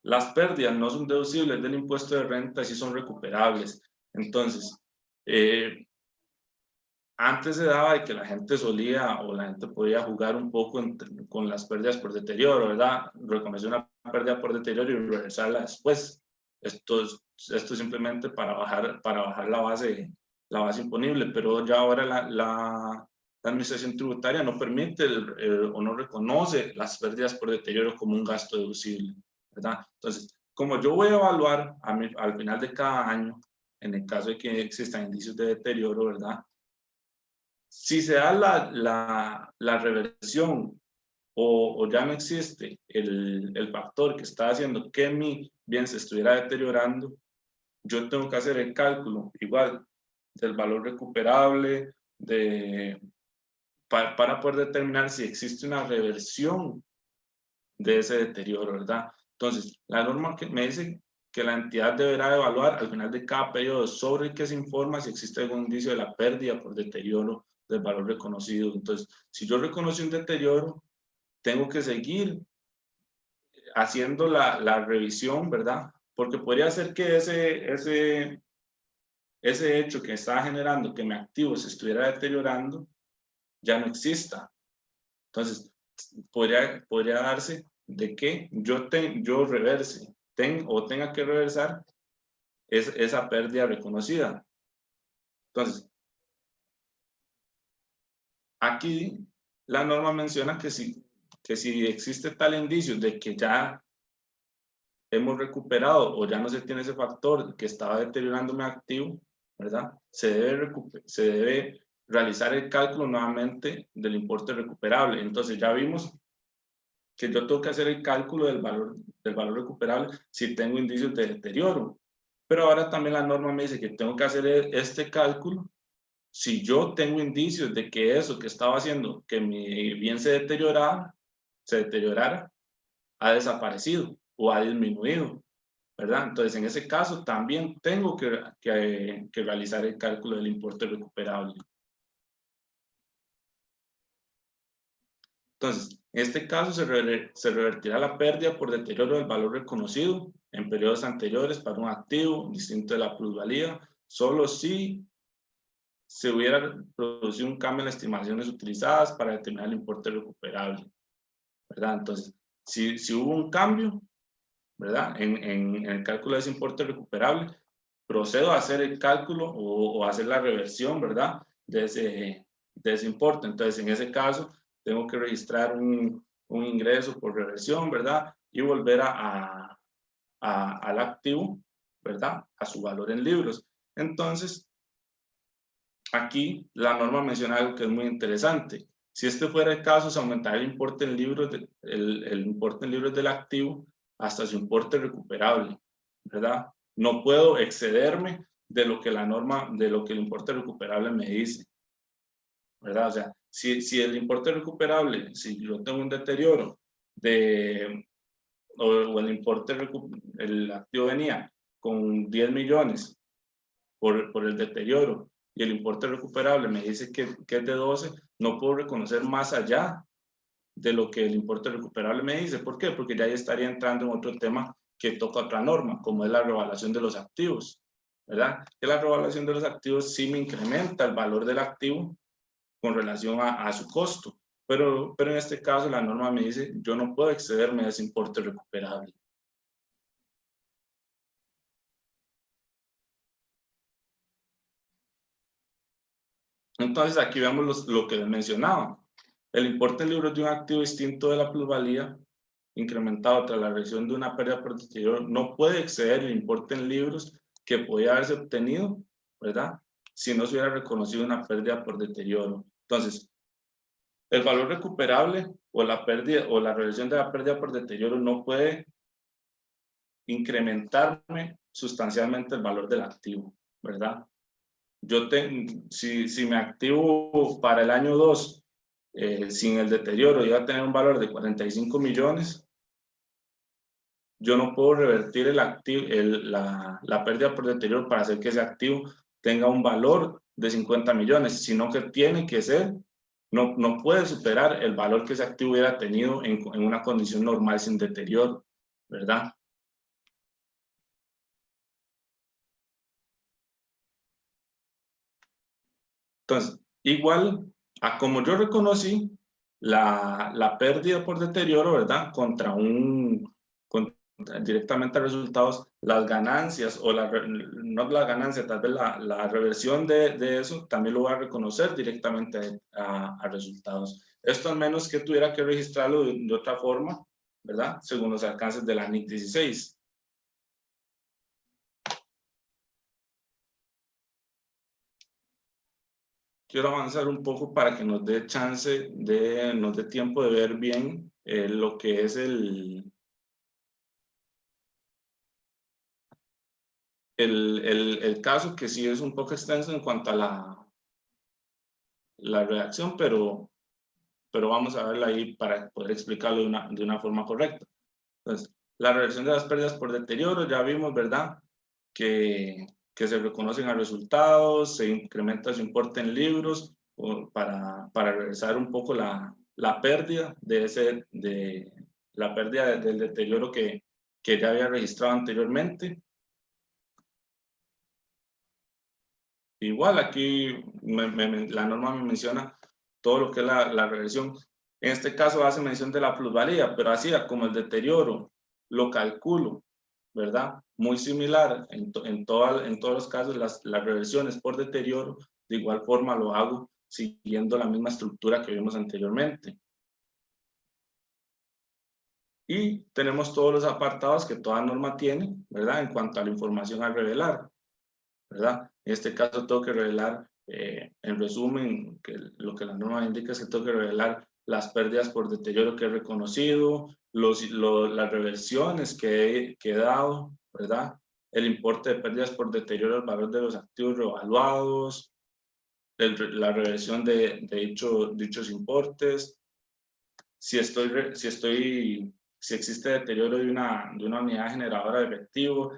las pérdidas no son deducibles del impuesto de renta, sí son recuperables. Entonces, antes se daba de que la gente solía o la gente podía jugar un poco con las pérdidas por deterioro, ¿verdad? Reconocer una pérdida por deterioro y reversarla después. Esto es simplemente para bajar la base imponible, pero ya ahora la administración tributaria no permite o no reconoce las pérdidas por deterioro como un gasto deducible, ¿verdad? Entonces, como yo voy a evaluar al final de cada año, en el caso de que existan indicios de deterioro, ¿verdad? Si se da la reversión o ya no existe el factor que está haciendo que mi bien se estuviera deteriorando, yo tengo que hacer el cálculo igual del valor recuperable para poder determinar si existe una reversión de ese deterioro, ¿verdad? Entonces, la norma que me dice que la entidad deberá evaluar al final de cada periodo sobre el que se informa si existe algún indicio de la pérdida por deterioro del valor reconocido. Entonces, si yo reconocí un deterioro, tengo que seguir haciendo la revisión, ¿verdad? Porque podría ser que ese hecho que estaba generando que mi activo se estuviera deteriorando ya no exista. Entonces, podría darse de que yo reverse o tenga que reversar esa pérdida reconocida. Entonces, aquí la norma menciona que si existe tal indicio de que ya hemos recuperado o ya no se tiene ese factor que estaba deteriorando mi activo, ¿verdad? Se debe realizar el cálculo nuevamente del importe recuperable. Entonces ya vimos que yo tengo que hacer el cálculo del valor recuperable si tengo indicios de deterioro. Pero ahora también la norma me dice que tengo que hacer este cálculo si yo tengo indicios de que eso que estaba haciendo, que mi bien se deteriorara, ha desaparecido o ha disminuido, ¿verdad? Entonces, en ese caso también tengo que realizar el cálculo del importe recuperable. Entonces, en este caso se revertirá la pérdida por deterioro del valor reconocido en periodos anteriores para un activo distinto de la plusvalía, solo si se hubiera producido un cambio en las estimaciones utilizadas para determinar el importe recuperable, ¿verdad? Entonces, si hubo un cambio, ¿verdad? En el cálculo de ese importe recuperable, procedo a hacer el cálculo o hacer la reversión, ¿verdad? De ese importe. Entonces, en ese caso, tengo que registrar un ingreso por reversión, ¿verdad? Y volver al activo, ¿verdad? A su valor en libros. Entonces, aquí la norma menciona algo que es muy interesante. Si este fuera el caso, se aumentará el importe en libros, el importe en libros del activo hasta su importe recuperable, ¿verdad? No puedo excederme de lo que la norma, de lo que el importe recuperable me dice, ¿verdad? O sea, si el importe recuperable, si yo tengo un deterioro o el importe, el activo venía con 10 millones por el deterioro y el importe recuperable me dice que es de 12, no puedo reconocer más allá de lo que el importe recuperable me dice. ¿Por qué? Porque ya estaría entrando en otro tema que toca otra norma, como es la revaluación de los activos, ¿verdad? Que la revaluación de los activos sí me incrementa el valor del activo con relación a su costo, pero en este caso la norma me dice yo no puedo excederme de ese importe recuperable. Entonces aquí vemos lo que les mencionaba. El importe en libros de un activo distinto de la plusvalía incrementado tras la reacción de una pérdida por deterioro no puede exceder el importe en libros que podía haberse obtenido, ¿verdad? Si no se hubiera reconocido una pérdida por deterioro. Entonces, el valor recuperable o la pérdida o la reversión de la pérdida por deterioro no puede incrementarme sustancialmente el valor del activo, ¿verdad? Si me activo para el año 2 sin el deterioro iba a tener un valor de 45 millones, yo no puedo revertir la pérdida por deterioro para hacer que ese activo tenga un valor de 50 millones, sino que tiene que ser, no puede superar el valor que ese activo hubiera tenido en una condición normal sin deterioro, ¿verdad? Entonces, igual a como yo reconocí la pérdida por deterioro, ¿verdad? Directamente a resultados, las ganancias o no las ganancias, tal vez la reversión de eso también lo voy a reconocer directamente a resultados. Esto al menos que tuviera que registrarlo de otra forma, ¿verdad? Según los alcances de la NIC 16. Quiero avanzar un poco para que nos dé nos dé tiempo de ver bien lo que es el caso, que sí es un poco extenso en cuanto a la redacción, pero vamos a verla ahí para poder explicarlo de una forma correcta. Entonces, la reversión de las pérdidas por deterioro, ya vimos, ¿verdad? Que se reconocen a resultados, se incrementa su importe en libros para regresar un poco la pérdida la pérdida del deterioro que ya había registrado anteriormente. Igual aquí la norma me menciona todo lo que es la reversión. En este caso hace mención de la plusvalía, pero así como el deterioro lo calculo ¿verdad? Muy similar en todos los casos, las reversiones por deterioro, de igual forma lo hago siguiendo la misma estructura que vimos anteriormente. Y tenemos todos los apartados que toda norma tiene, ¿verdad? En cuanto a la información a revelar, ¿verdad? En este caso tengo que revelar, en resumen, que lo que la norma indica es que tengo que revelar las pérdidas por deterioro que he reconocido, las reversiones que he dado, ¿verdad? El importe de pérdidas por deterioro, el valor de los activos revaluados, la reversión de dichos importes, si existe deterioro de una unidad generadora de efectivo,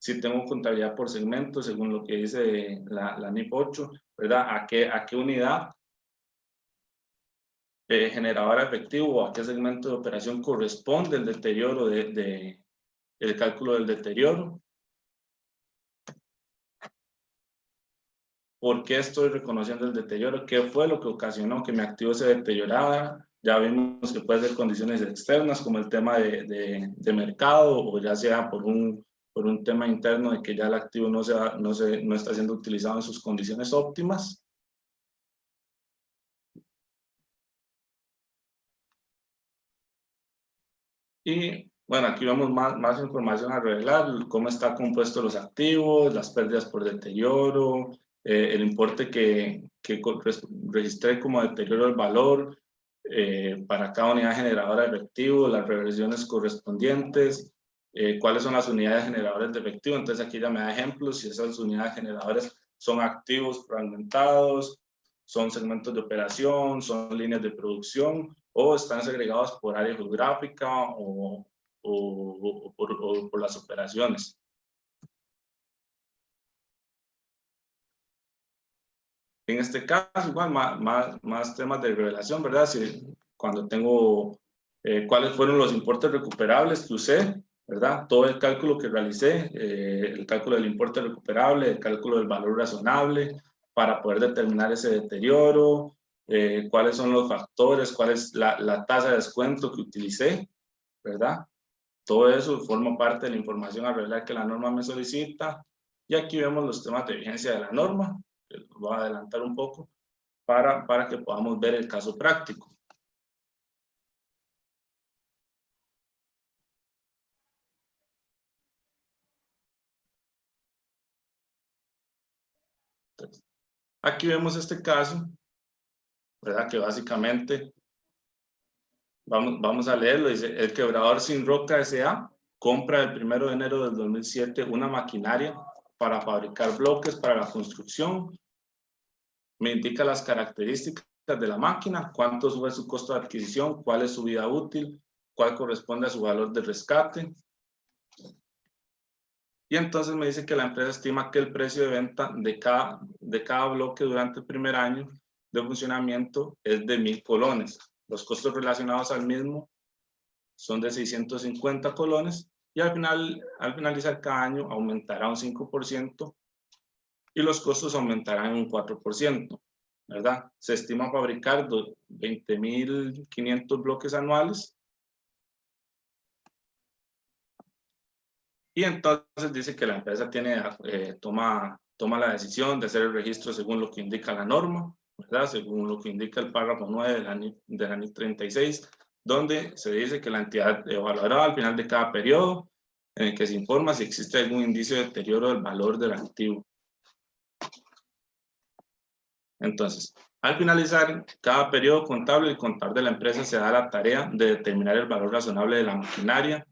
si tengo contabilidad por segmento, según lo que dice la NIP 8, ¿verdad? ¿A qué unidad generadora de efectivo o a qué segmento de operación corresponde el deterioro el cálculo del deterioro? ¿Por qué estoy reconociendo el deterioro? ¿Qué fue lo que ocasionó que mi activo se deteriorara? Ya vimos que puede ser condiciones externas como el tema de mercado o ya sea por un tema interno de que ya el activo no está siendo utilizado en sus condiciones óptimas. Y bueno, aquí vemos más información a revelar, cómo está compuesto los activos, las pérdidas por deterioro, el importe que registré como deterioro del valor para cada unidad generadora de efectivo, las reversiones correspondientes, cuáles son las unidades generadoras de efectivo. Entonces aquí ya me da ejemplos, si esas unidades generadoras son activos fragmentados, son segmentos de operación, son líneas de producción o están segregados por área geográfica o por las operaciones. En este caso, igual, más temas de revelación, ¿verdad? Cuando tengo cuáles fueron los importes recuperables que usé, ¿verdad? Todo el cálculo que realicé, el cálculo del importe recuperable, el cálculo del valor razonable, para poder determinar ese deterioro, cuáles son los factores, cuál es la tasa de descuento que utilicé, ¿verdad? Todo eso forma parte de la información a revelar que la norma me solicita. Y aquí vemos los temas de vigencia de la norma, que los voy a adelantar un poco, para que podamos ver el caso práctico. Entonces, aquí vemos este caso, ¿verdad? Que básicamente, vamos a leerlo, dice, el Quebrador Sin Roca S.A. compra el 1 de enero del 2007 una maquinaria para fabricar bloques para la construcción. Me indica las características de la máquina, cuánto sube su costo de adquisición, cuál es su vida útil, cuál corresponde a su valor de rescate. Y entonces me dice que la empresa estima que el precio de venta de cada bloque durante el primer año de funcionamiento es de 1,000 colones. Los costos relacionados al mismo son de 650 colones y al finalizar cada año aumentará un 5% y los costos aumentarán un 4%, ¿verdad? Se estima fabricar 20.500 bloques anuales. Y entonces dice que la empresa toma la decisión de hacer el registro según lo que indica la norma, ¿verdad? Según lo que indica el párrafo 9 de la NIC 36, donde se dice que la entidad evaluará al final de cada periodo en el que se informa si existe algún indicio de deterioro del valor del activo. Entonces, al finalizar cada periodo contable, el contador de la empresa se da la tarea de determinar el valor razonable de la maquinaria,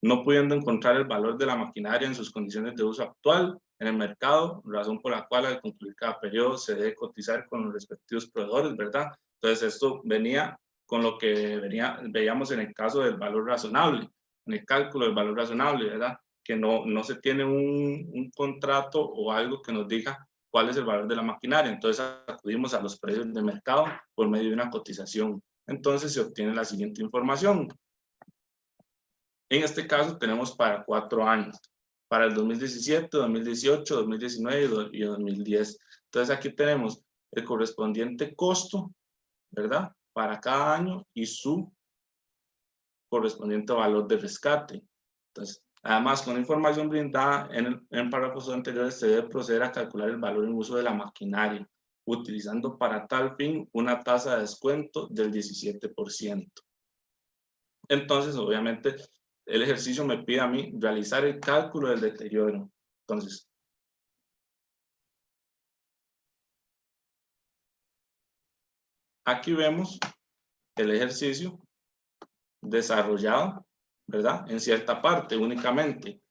no pudiendo encontrar el valor de la maquinaria en sus condiciones de uso actual en el mercado, razón por la cual al concluir cada periodo se debe cotizar con los respectivos proveedores, ¿verdad? Entonces esto venía con lo que veíamos en el caso del valor razonable, en el cálculo del valor razonable, ¿verdad? Que no se tiene un contrato o algo que nos diga cuál es el valor de la maquinaria. Entonces acudimos a los precios de mercado por medio de una cotización. Entonces se obtiene la siguiente información. En este caso tenemos para 4 años, para el 2017, 2018, 2019 y 2010. Entonces aquí tenemos el correspondiente costo, ¿verdad? Para cada año y su correspondiente al valor de rescate. Entonces, además, con la información brindada en párrafos anteriores, se debe proceder a calcular el valor en uso de la maquinaria, utilizando para tal fin una tasa de descuento del 17%. Entonces, obviamente, el ejercicio me pide a mí realizar el cálculo del deterioro. Entonces, aquí vemos el ejercicio desarrollado, ¿verdad? En cierta parte únicamente.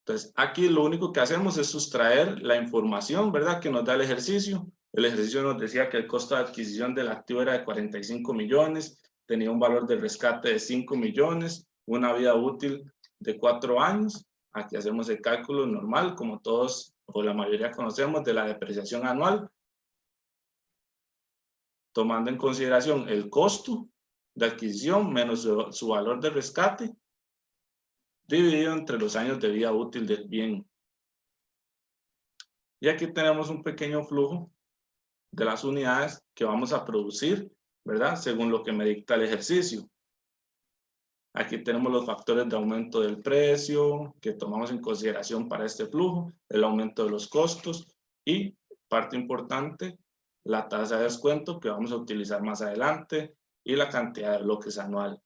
Entonces, aquí lo único que hacemos es sustraer la información, ¿verdad? Que nos da el ejercicio. El ejercicio nos decía que el costo de adquisición del activo era de 45 millones, tenía un valor de rescate de 5 millones, una vida útil de 4 años. Aquí hacemos el cálculo normal, como todos o la mayoría conocemos, de la depreciación anual, tomando en consideración el costo de adquisición menos su valor de rescate, dividido entre los años de vida útil del bien. Y aquí tenemos un pequeño flujo de las unidades que vamos a producir, ¿verdad? Según lo que me dicta el ejercicio. Aquí tenemos los factores de aumento del precio que tomamos en consideración para este flujo, el aumento de los costos y, parte importante, la tasa de descuento que vamos a utilizar más adelante y la cantidad de bloques anual.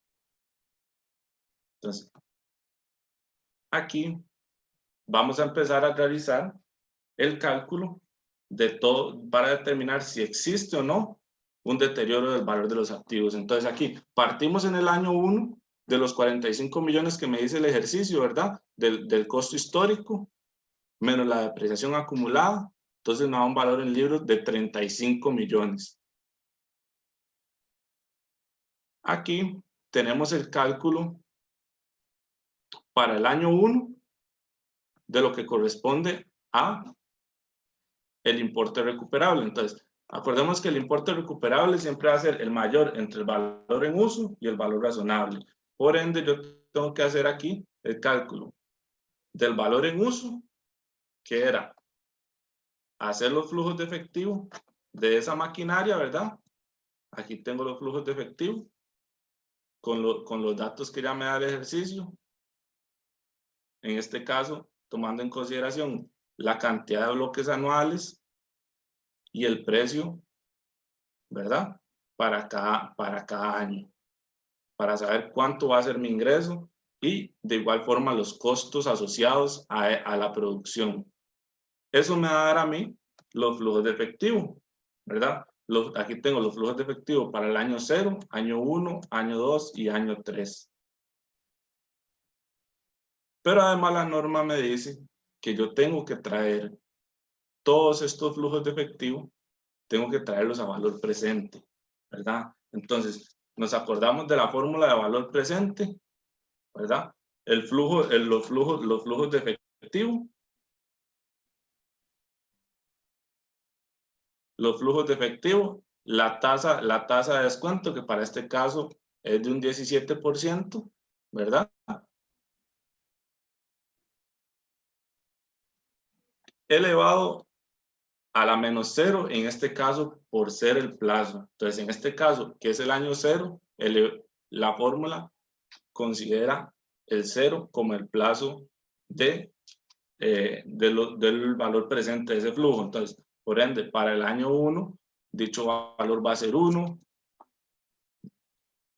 Entonces, aquí vamos a empezar a realizar el cálculo de todo para determinar si existe o no un deterioro del valor de los activos. Entonces aquí partimos en el año 1 de los 45 millones que me dice el ejercicio, ¿verdad? Del costo histórico, menos la depreciación acumulada. Entonces nos da un valor en libros de 35 millones. Aquí tenemos el cálculo para el año 1 de lo que corresponde a el importe recuperable. Entonces, acordemos que el importe recuperable siempre va a ser el mayor entre el valor en uso y el valor razonable. Por ende, yo tengo que hacer aquí el cálculo del valor en uso, que era hacer los flujos de efectivo de esa maquinaria, ¿verdad? Aquí tengo los flujos de efectivo con los datos que ya me da el ejercicio. En este caso, tomando en consideración la cantidad de bloques anuales y el precio, ¿verdad? Para cada año, para saber cuánto va a ser mi ingreso y de igual forma los costos asociados a la producción. Eso me va a dar a mí los flujos de efectivo, ¿verdad? Aquí tengo los flujos de efectivo para el año 0, año 1, año 2 y año 3. Pero además la norma me dice que yo tengo que traer todos estos flujos de efectivo, tengo que traerlos a valor presente, ¿verdad? Entonces, nos acordamos de la fórmula de valor presente, ¿verdad? Los flujos de efectivo. Los flujos de efectivo, la tasa de descuento, que para este caso es de un 17%, ¿verdad? Elevado a la menos 0, en este caso, por ser el plazo. Entonces, en este caso, que es el año 0, la fórmula considera el 0 como el plazo del valor presente de ese flujo. Entonces, por ende, para el año 1, dicho valor va a ser 1.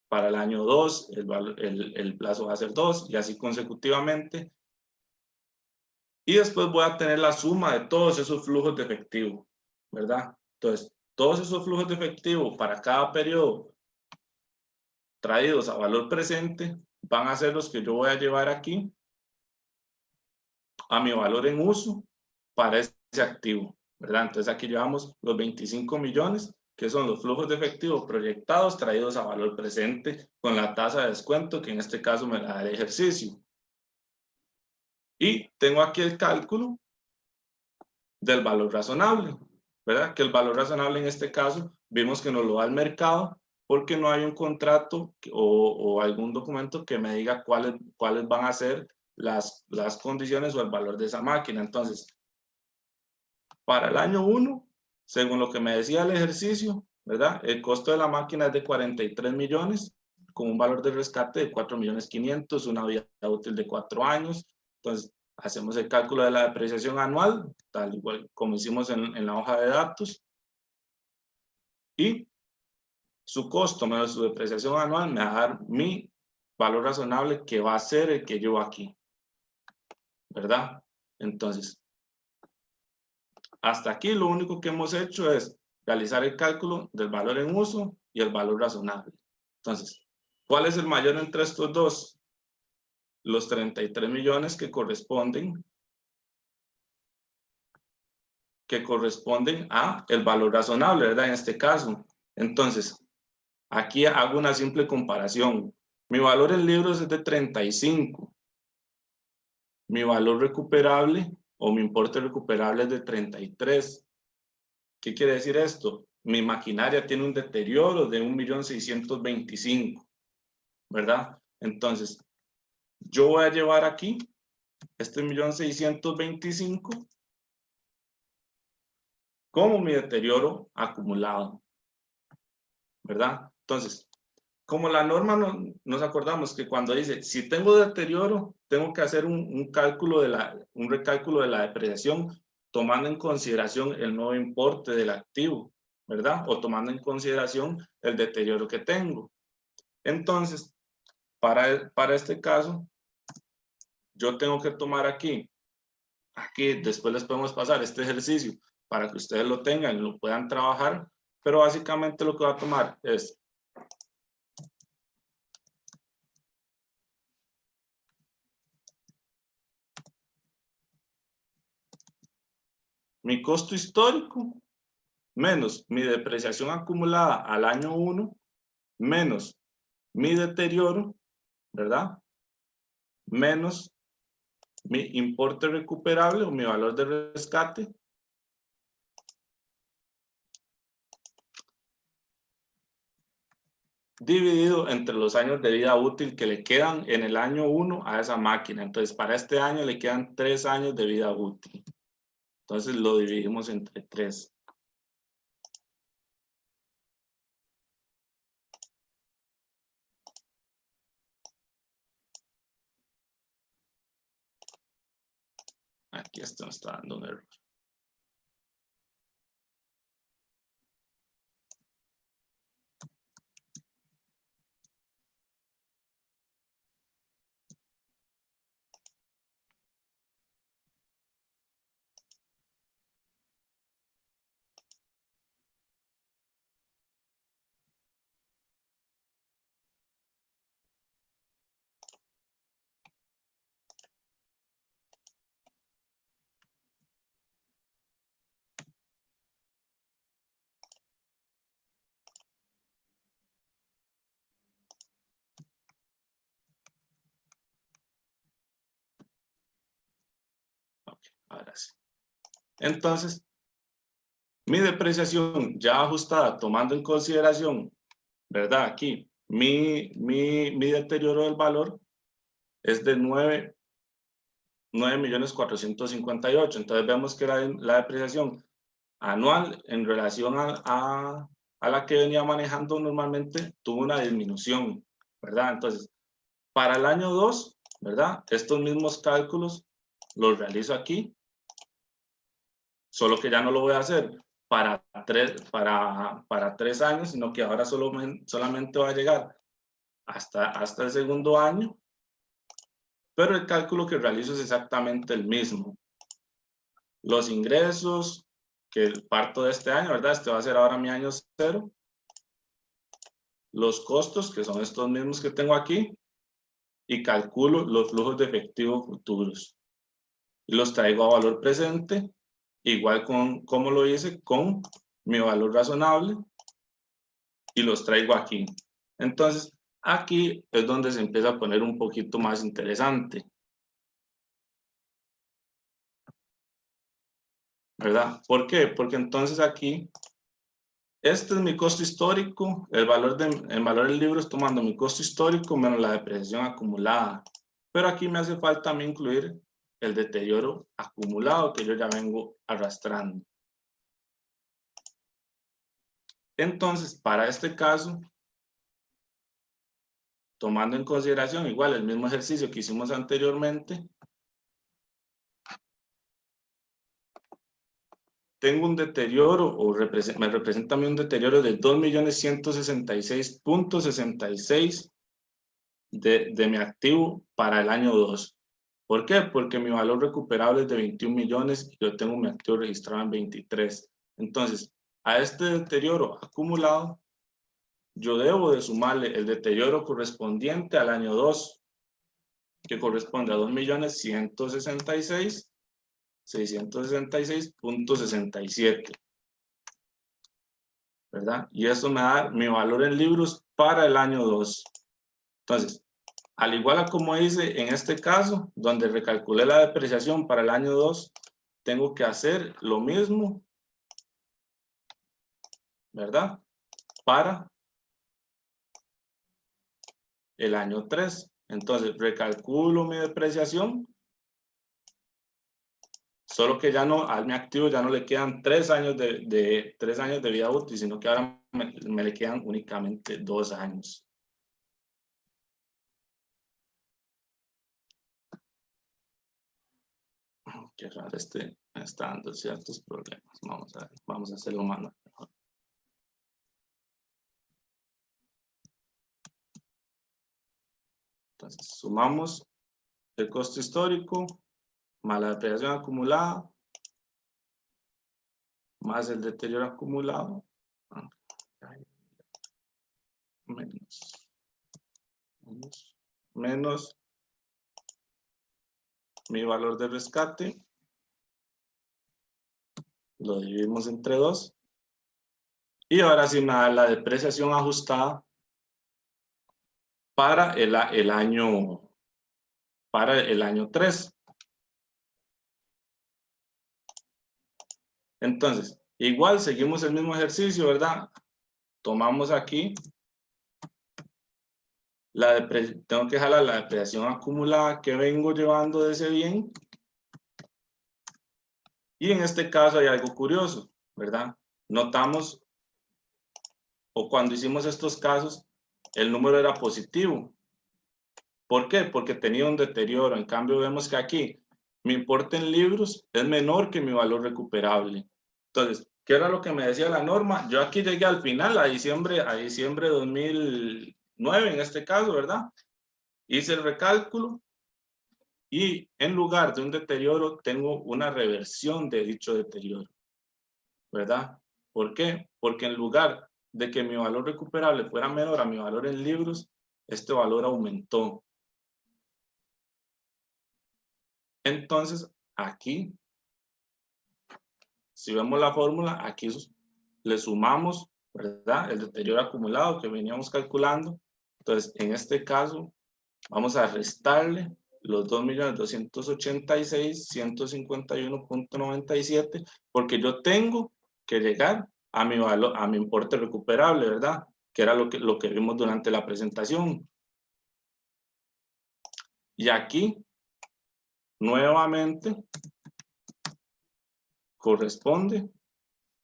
Para el año 2, el plazo va a ser 2 y así consecutivamente. Y después voy a tener la suma de todos esos flujos de efectivo, ¿verdad? Entonces, todos esos flujos de efectivo para cada periodo traídos a valor presente van a ser los que yo voy a llevar aquí a mi valor en uso para ese activo, ¿verdad? Entonces aquí llevamos los 25 millones, que son los flujos de efectivo proyectados traídos a valor presente con la tasa de descuento, que en este caso me la da el ejercicio. Y tengo aquí el cálculo del valor razonable, ¿verdad? Que el valor razonable en este caso vimos que nos lo da el mercado porque no hay un contrato o algún documento que me diga cuáles van a ser las condiciones o el valor de esa máquina. Entonces, para el año 1, según lo que me decía el ejercicio, ¿verdad? El costo de la máquina es de 43 millones, con un valor de rescate de 4.500.000, una vida útil de 4 años. Entonces, hacemos el cálculo de la depreciación anual, tal igual como hicimos en la hoja de datos. Y su costo menos su depreciación anual me va a dar mi valor razonable, que va a ser el que llevo aquí, ¿verdad? Entonces, hasta aquí lo único que hemos hecho es realizar el cálculo del valor en uso y el valor razonable. Entonces, ¿cuál es el mayor entre estos dos? Los 33 millones que corresponden a el valor razonable, ¿verdad? En este caso. Entonces, aquí hago una simple comparación. Mi valor en libros es de 35. Mi valor recuperable o mi importe recuperable es de 33. ¿Qué quiere decir esto? Mi maquinaria tiene un deterioro de 1.625.000, ¿verdad? Entonces, yo voy a llevar aquí este 1.625.000 como mi deterioro acumulado, ¿verdad? Entonces, como la norma nos acordamos que cuando dice, si tengo deterioro, tengo que hacer un recálculo de la depreciación, tomando en consideración el nuevo importe del activo, ¿verdad? O tomando en consideración el deterioro que tengo. Entonces, para este caso, yo tengo que tomar aquí, después les podemos pasar este ejercicio para que ustedes lo tengan y lo puedan trabajar, pero básicamente lo que va a tomar es mi costo histórico menos mi depreciación acumulada al año 1, menos mi deterioro, ¿verdad? Menos mi importe recuperable o mi valor de rescate, dividido entre los años de vida útil que le quedan en el año 1 a esa máquina. Entonces, para este año le quedan 3 años de vida útil. Entonces, lo dividimos entre 3. Aquí esto me está dando un error. Ok, ahora sí. Entonces, mi depreciación ya ajustada, tomando en consideración, ¿verdad? Aquí, mi deterioro del valor es de 9.458.000. Entonces vemos que la depreciación anual en relación a la que venía manejando normalmente tuvo una disminución, ¿verdad? Entonces, para el año 2, ¿verdad? Estos mismos cálculos los realizo aquí, solo que ya no lo voy a hacer para 3 años, sino que ahora solamente va a llegar hasta el segundo año, pero el cálculo que realizo es exactamente el mismo. Los ingresos que parto de este año, ¿verdad? Este va a ser ahora mi año 0. Los costos, que son estos mismos que tengo aquí, y calculo los flujos de efectivo futuros. Y los traigo a valor presente, igual como lo hice con mi valor razonable, y los traigo aquí. Entonces, aquí es donde se empieza a poner un poquito más interesante, ¿verdad? ¿Por qué? Porque entonces aquí, este es mi costo histórico, el valor del libro es tomando mi costo histórico menos la depreciación acumulada. Pero aquí me hace falta a mí incluir el deterioro acumulado que yo ya vengo arrastrando. Entonces, para este caso, tomando en consideración igual el mismo ejercicio que hicimos anteriormente, tengo un deterioro, o me representa a mí un deterioro de 2.166.66 de mi activo para el año 2. ¿Por qué? Porque mi valor recuperable es de 21 millones y yo tengo mi activo registrado en 23. Entonces, a este deterioro acumulado, yo debo de sumarle el deterioro correspondiente al año 2, que corresponde a 2.166.666.67, ¿verdad? Y eso me da mi valor en libros para el año 2. Entonces, al igual a como hice en este caso, donde recalculé la depreciación para el año 2, tengo que hacer lo mismo, ¿verdad? Para el año 3. Entonces, recalculo mi depreciación, solo que ya no, a mi activo ya no le quedan 3 años de 3 años de vida útil, sino que ahora me le quedan únicamente 2 años. Qué raro, está dando ciertos problemas. Vamos a ver, vamos a hacerlo mejor. Entonces, sumamos el costo histórico más la depreciación acumulada más el deterioro acumulado menos mi valor de rescate, lo dividimos entre 2 y ahora sí me da la depreciación ajustada para el año 3. Entonces, igual seguimos el mismo ejercicio, ¿verdad? Tomamos aquí, tengo que jalar la depreciación acumulada que vengo llevando de ese bien. Y en este caso hay algo curioso, ¿verdad? Notamos, o cuando hicimos estos casos, el número era positivo. ¿Por qué? Porque tenía un deterioro. En cambio, vemos que aquí mi importe en libros es menor que mi valor recuperable. Entonces, ¿qué era lo que me decía la norma? Yo aquí llegué al final, a diciembre de 2009, en este caso, ¿verdad? Hice el recálculo y en lugar de un deterioro, tengo una reversión de dicho deterioro, ¿verdad? ¿Por qué? Porque en lugar de que mi valor recuperable fuera menor a mi valor en libros, este valor aumentó. Entonces, aquí, si vemos la fórmula, aquí le sumamos, ¿verdad? El deterioro acumulado que veníamos calculando. Entonces, en este caso, vamos a restarle los 2.286.151.97, porque yo tengo que llegar a mi valor, a mi importe recuperable, ¿verdad? Que era lo que vimos durante la presentación. Y aquí, nuevamente, corresponde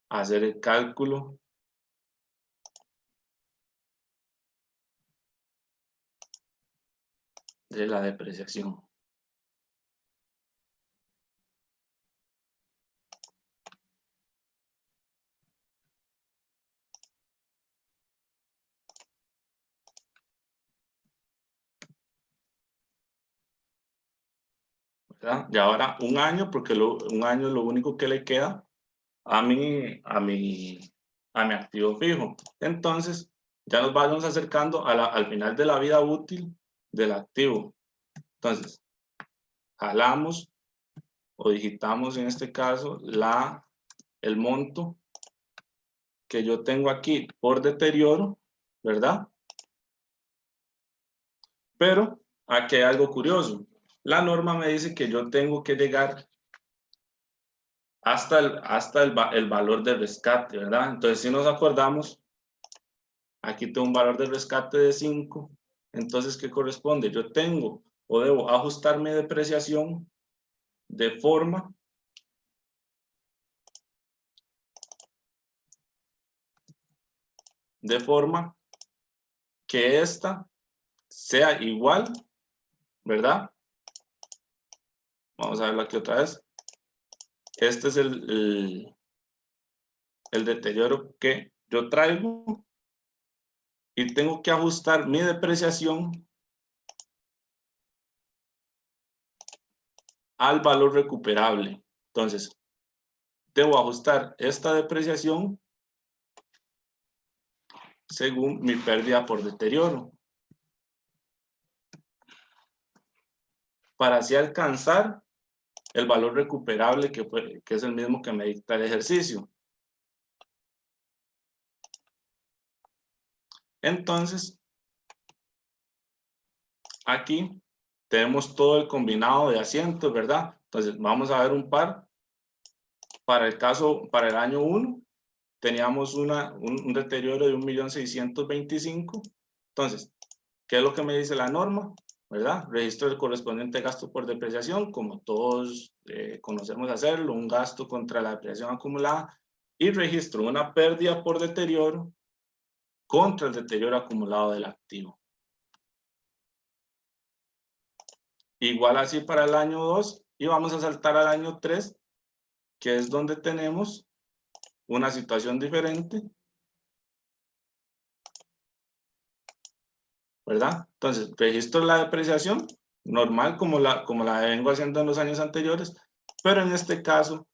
a hacer el cálculo de la depreciación. ¿Verdad? Y ahora un año, porque un año es lo único que le queda a mi activo fijo. Entonces, ya nos vamos acercando al final de la vida útil del activo. Entonces, jalamos o digitamos en este caso el monto que yo tengo aquí por deterioro, ¿verdad? Pero aquí hay algo curioso. La norma me dice que yo tengo que llegar hasta el valor de rescate, ¿verdad? Entonces, si nos acordamos, aquí tengo un valor de rescate de 5. Entonces, ¿qué corresponde? Yo tengo o debo ajustar mi depreciación de forma que esta sea igual, ¿verdad? Vamos a verlo aquí otra vez. Este es el deterioro que yo traigo y tengo que ajustar mi depreciación al valor recuperable. Entonces, debo ajustar esta depreciación según mi pérdida por deterioro, para así alcanzar el valor recuperable que es el mismo que me dicta el ejercicio. Entonces, aquí tenemos todo el combinado de asientos, ¿verdad? Entonces, vamos a ver un par. Para el año 1, teníamos un deterioro de 1.625.000. Entonces, ¿qué es lo que me dice la norma? ¿Verdad? Registro del correspondiente gasto por depreciación, como todos conocemos hacerlo, un gasto contra la depreciación acumulada, y registro una pérdida por deterioro contra el deterioro acumulado del activo. Igual así para el año 2, y vamos a saltar al año 3, que es donde tenemos una situación diferente, ¿verdad? Entonces, registro la depreciación normal como la vengo haciendo en los años anteriores, pero en este caso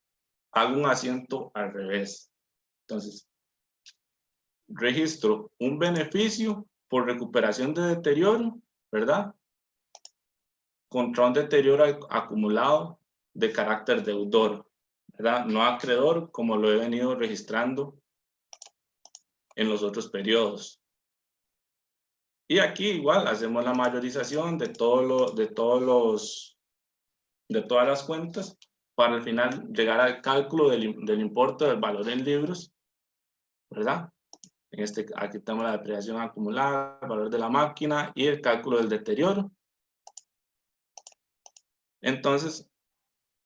hago un asiento al revés. Entonces, registro un beneficio por recuperación de deterioro, ¿verdad? Contra un deterioro acumulado de carácter deudor, ¿verdad? No acreedor, como lo he venido registrando en los otros periodos. Y aquí igual hacemos la mayorización de todas las cuentas para al final llegar al cálculo del importe del valor en libros, ¿verdad? Aquí tenemos la depreciación acumulada, el valor de la máquina y el cálculo del deterioro. Entonces,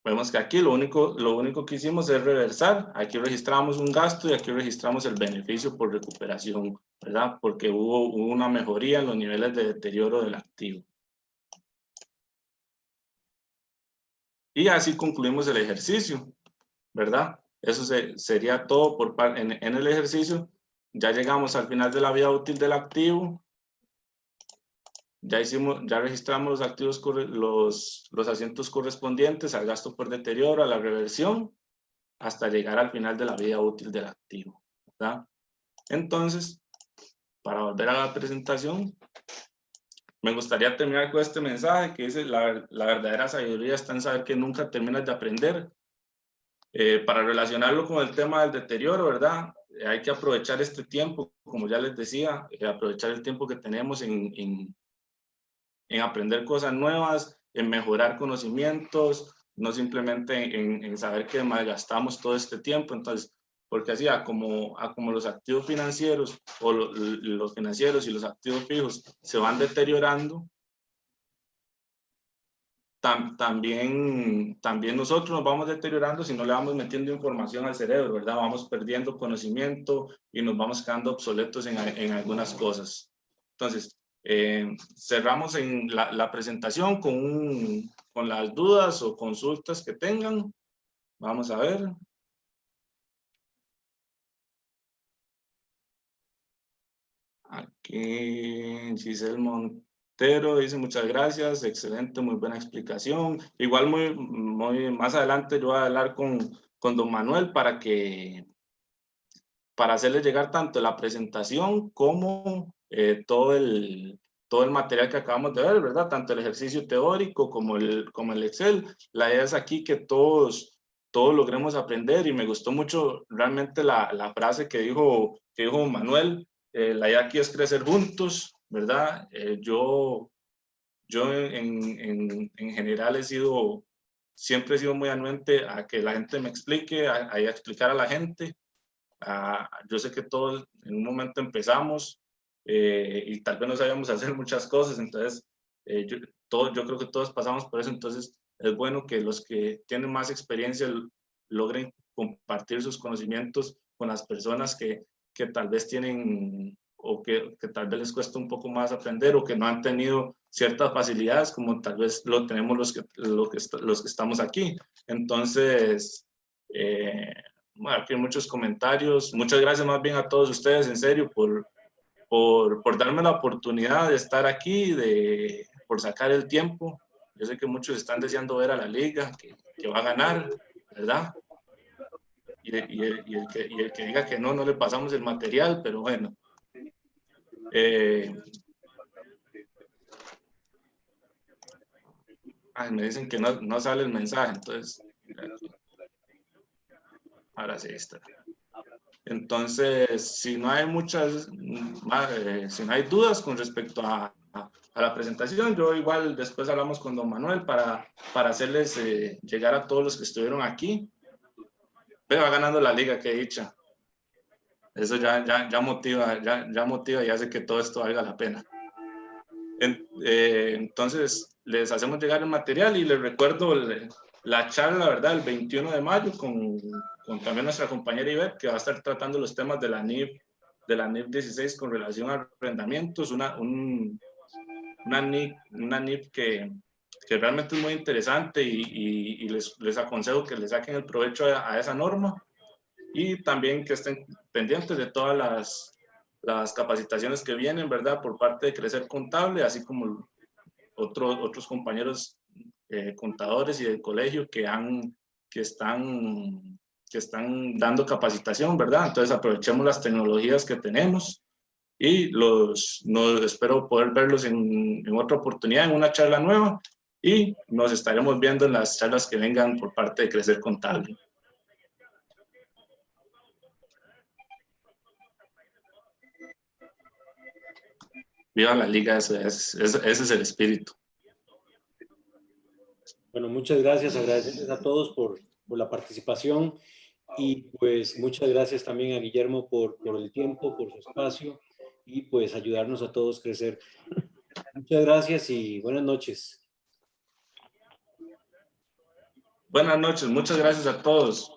vemos que aquí lo único que hicimos es reversar. Aquí registramos un gasto y aquí registramos el beneficio por recuperación, ¿verdad? Porque hubo una mejoría en los niveles de deterioro del activo. Y así concluimos el ejercicio, ¿verdad? Eso sería todo en el ejercicio. Ya llegamos al final de la vida útil del activo. Ya registramos los activos, los asientos correspondientes al gasto por deterioro, a la reversión, hasta llegar al final de la vida útil del activo, ¿verdad? Entonces, para volver a la presentación, me gustaría terminar con este mensaje que dice: la verdadera sabiduría está en saber que nunca terminas de aprender. Para relacionarlo con el tema del deterioro, ¿verdad? Hay que aprovechar este tiempo, como ya les decía, aprovechar el tiempo que tenemos en aprender cosas nuevas, en mejorar conocimientos, no simplemente en saber que malgastamos todo este tiempo. Entonces, porque así, como los activos financieros o los financieros y los activos fijos se van deteriorando, también nosotros nos vamos deteriorando si no le vamos metiendo información al cerebro, ¿verdad? Vamos perdiendo conocimiento y nos vamos quedando obsoletos en algunas cosas. Entonces, cerramos en la presentación con las dudas o consultas que tengan. Vamos a ver. Aquí Giselle Montero dice: muchas gracias, excelente, muy buena explicación. Igual muy más adelante yo voy a hablar con don Manuel para hacerle llegar tanto la presentación como todo el material que acabamos de ver, ¿verdad? Tanto el ejercicio teórico como el Excel. La idea es aquí que todos logremos aprender, y me gustó mucho realmente la frase que dijo Manuel. La idea aquí es crecer juntos, ¿verdad? Yo en general siempre he sido muy anuente a que la gente me explique, a explicar a la gente. Yo sé que todos en un momento empezamos y tal vez no sabíamos hacer muchas cosas, entonces yo creo que todos pasamos por eso. Entonces es bueno que los que tienen más experiencia logren compartir sus conocimientos con las personas que tal vez tienen o o que tal vez les cuesta un poco más aprender o que no han tenido ciertas facilidades como tal vez lo tenemos los que estamos aquí. Entonces, bueno, aquí hay muchos comentarios. Muchas gracias más bien a todos ustedes, en serio, por darme la oportunidad de estar aquí, por sacar el tiempo. Yo sé que muchos están deseando ver a la liga, que va a ganar, ¿verdad? Y el que diga que no le pasamos el material, pero bueno. Me dicen que no sale el mensaje, entonces, ahora sí está. Entonces, si no hay si no hay dudas con respecto a la presentación, yo igual después hablamos con don Manuel para hacerles llegar a todos los que estuvieron aquí. Pero va ganando la liga, qué dicha. Eso ya motiva y hace que todo esto valga la pena. Entonces, les hacemos llegar el material y les recuerdo la charla, ¿verdad? El 21 de mayo con también nuestra compañera Ivette, que va a estar tratando los temas de la NIF 16 con relación a arrendamientos, una NIF que realmente es muy interesante y les aconsejo que le saquen el provecho a esa norma y también que estén pendientes de todas las capacitaciones que vienen, ¿verdad? Por parte de Crecer Contable, así como otros compañeros contadores y del colegio que están dando capacitación, ¿verdad? Entonces aprovechemos las tecnologías que tenemos y espero poder verlos en otra oportunidad, en una charla nueva y nos estaremos viendo en las charlas que vengan por parte de Crecer Contable. Viva la liga, ese es el espíritu. Bueno, muchas gracias, agradecerles a todos por la participación y pues muchas gracias también a Guillermo por el tiempo, por su espacio y pues ayudarnos a todos a crecer. Muchas gracias y buenas noches. Buenas noches, muchas gracias a todos.